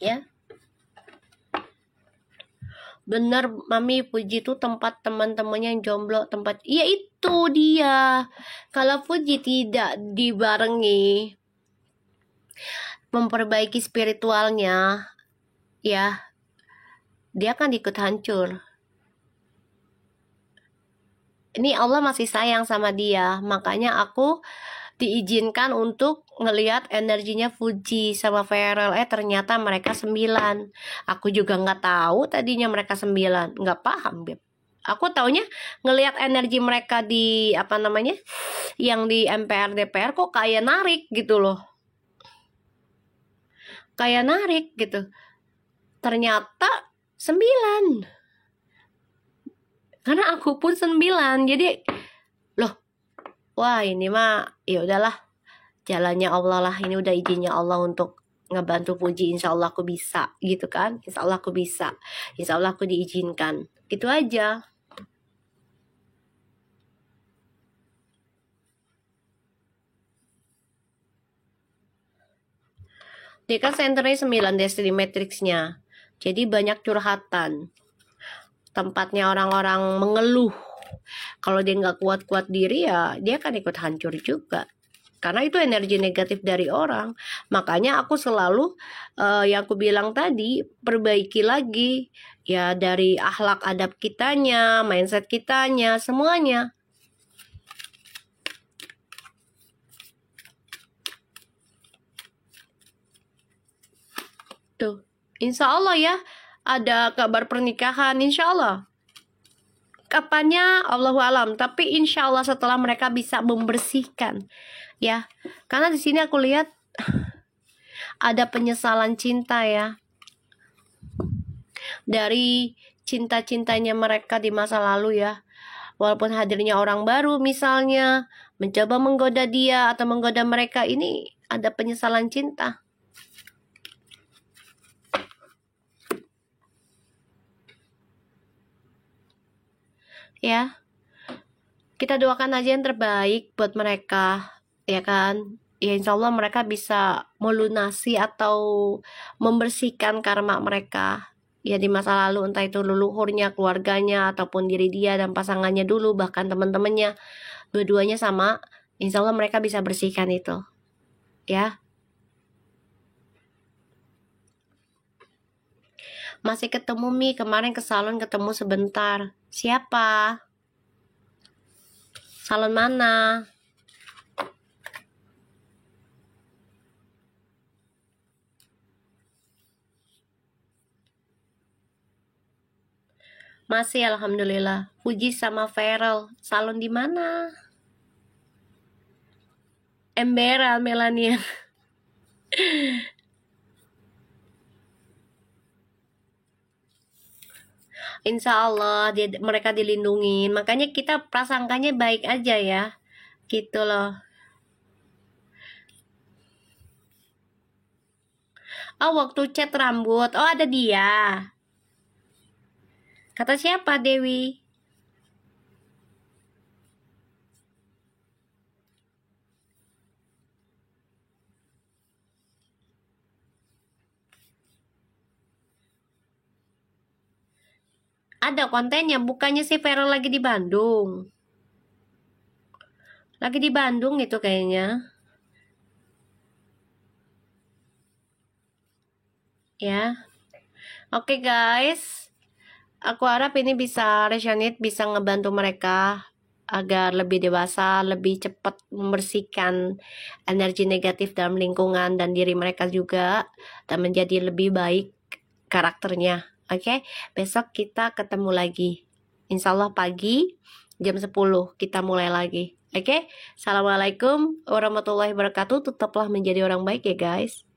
Ya, bener Mami, Puji tuh tempat teman-temannya yang jomblo, tempat, iya itu dia. Kalau Puji tidak dibarengi memperbaiki spiritualnya, ya dia akan ikut hancur. Ini Allah masih sayang sama dia, makanya aku diizinkan untuk ngelihat energinya Fuji sama Feral. Ternyata mereka 9. Aku juga nggak tahu tadinya mereka 9, nggak paham, Beb. Aku taunya ngelihat energi mereka di apa namanya, yang di MPR DPR kok kayak narik gitu loh, kayak narik gitu. Ternyata 9. Karena aku pun 9, jadi loh, wah ini mah ya udahlah, jalannya Allah lah, ini udah izinnya Allah untuk ngebantu Puji. Insya Allah aku bisa gitu kan, insya Allah aku bisa, insya Allah aku diizinkan, gitu aja. Dia kan senternya 9 Destiny Matrix-nya, jadi banyak curhatan, tempatnya orang-orang mengeluh. Kalau dia nggak kuat-kuat diri ya dia akan ikut hancur juga, karena itu energi negatif dari orang. Makanya aku selalu yang aku bilang tadi, perbaiki lagi ya dari akhlak adab kitanya, mindset kitanya, semuanya. Tuh, insya Allah ya ada kabar pernikahan, insya Allah. Kapannya Allahu alam, tapi insya Allah setelah mereka bisa membersihkan, ya. Karena di sini aku lihat ada penyesalan cinta ya, dari cinta-cintanya mereka di masa lalu ya. Walaupun hadirnya orang baru misalnya mencoba menggoda dia atau menggoda mereka, ini ada penyesalan cinta. Ya, kita doakan aja yang terbaik buat mereka, ya kan. Ya insya Allah mereka bisa melunasi atau membersihkan karma mereka ya di masa lalu, entah itu leluhurnya, keluarganya, ataupun diri dia dan pasangannya dulu, bahkan teman-temannya, dua-duanya sama. Insya Allah mereka bisa bersihkan itu, ya. Masih ketemu Mi, kemarin ke salon ketemu sebentar. Siapa? Salon mana? Masih, alhamdulillah. Puji sama Feral. Salon di mana? Embera, Melania. Insya Allah mereka dilindungi. Makanya kita prasangkanya baik aja ya, gitu loh. Oh, waktu cat rambut, oh ada dia. Kata siapa, Dewi? Ada kontennya, bukannya si Feral lagi di Bandung. Lagi di Bandung itu kayaknya. Ya. Oke guys. Aku harap ini bisa resonate, bisa ngebantu mereka agar lebih dewasa, lebih cepat membersihkan energi negatif dalam lingkungan dan diri mereka juga, dan menjadi lebih baik karakternya. Oke, besok kita ketemu lagi. Insya Allah pagi jam 10 kita mulai lagi. Oke, Assalamualaikum warahmatullahi wabarakatuh. Tetaplah menjadi orang baik ya guys.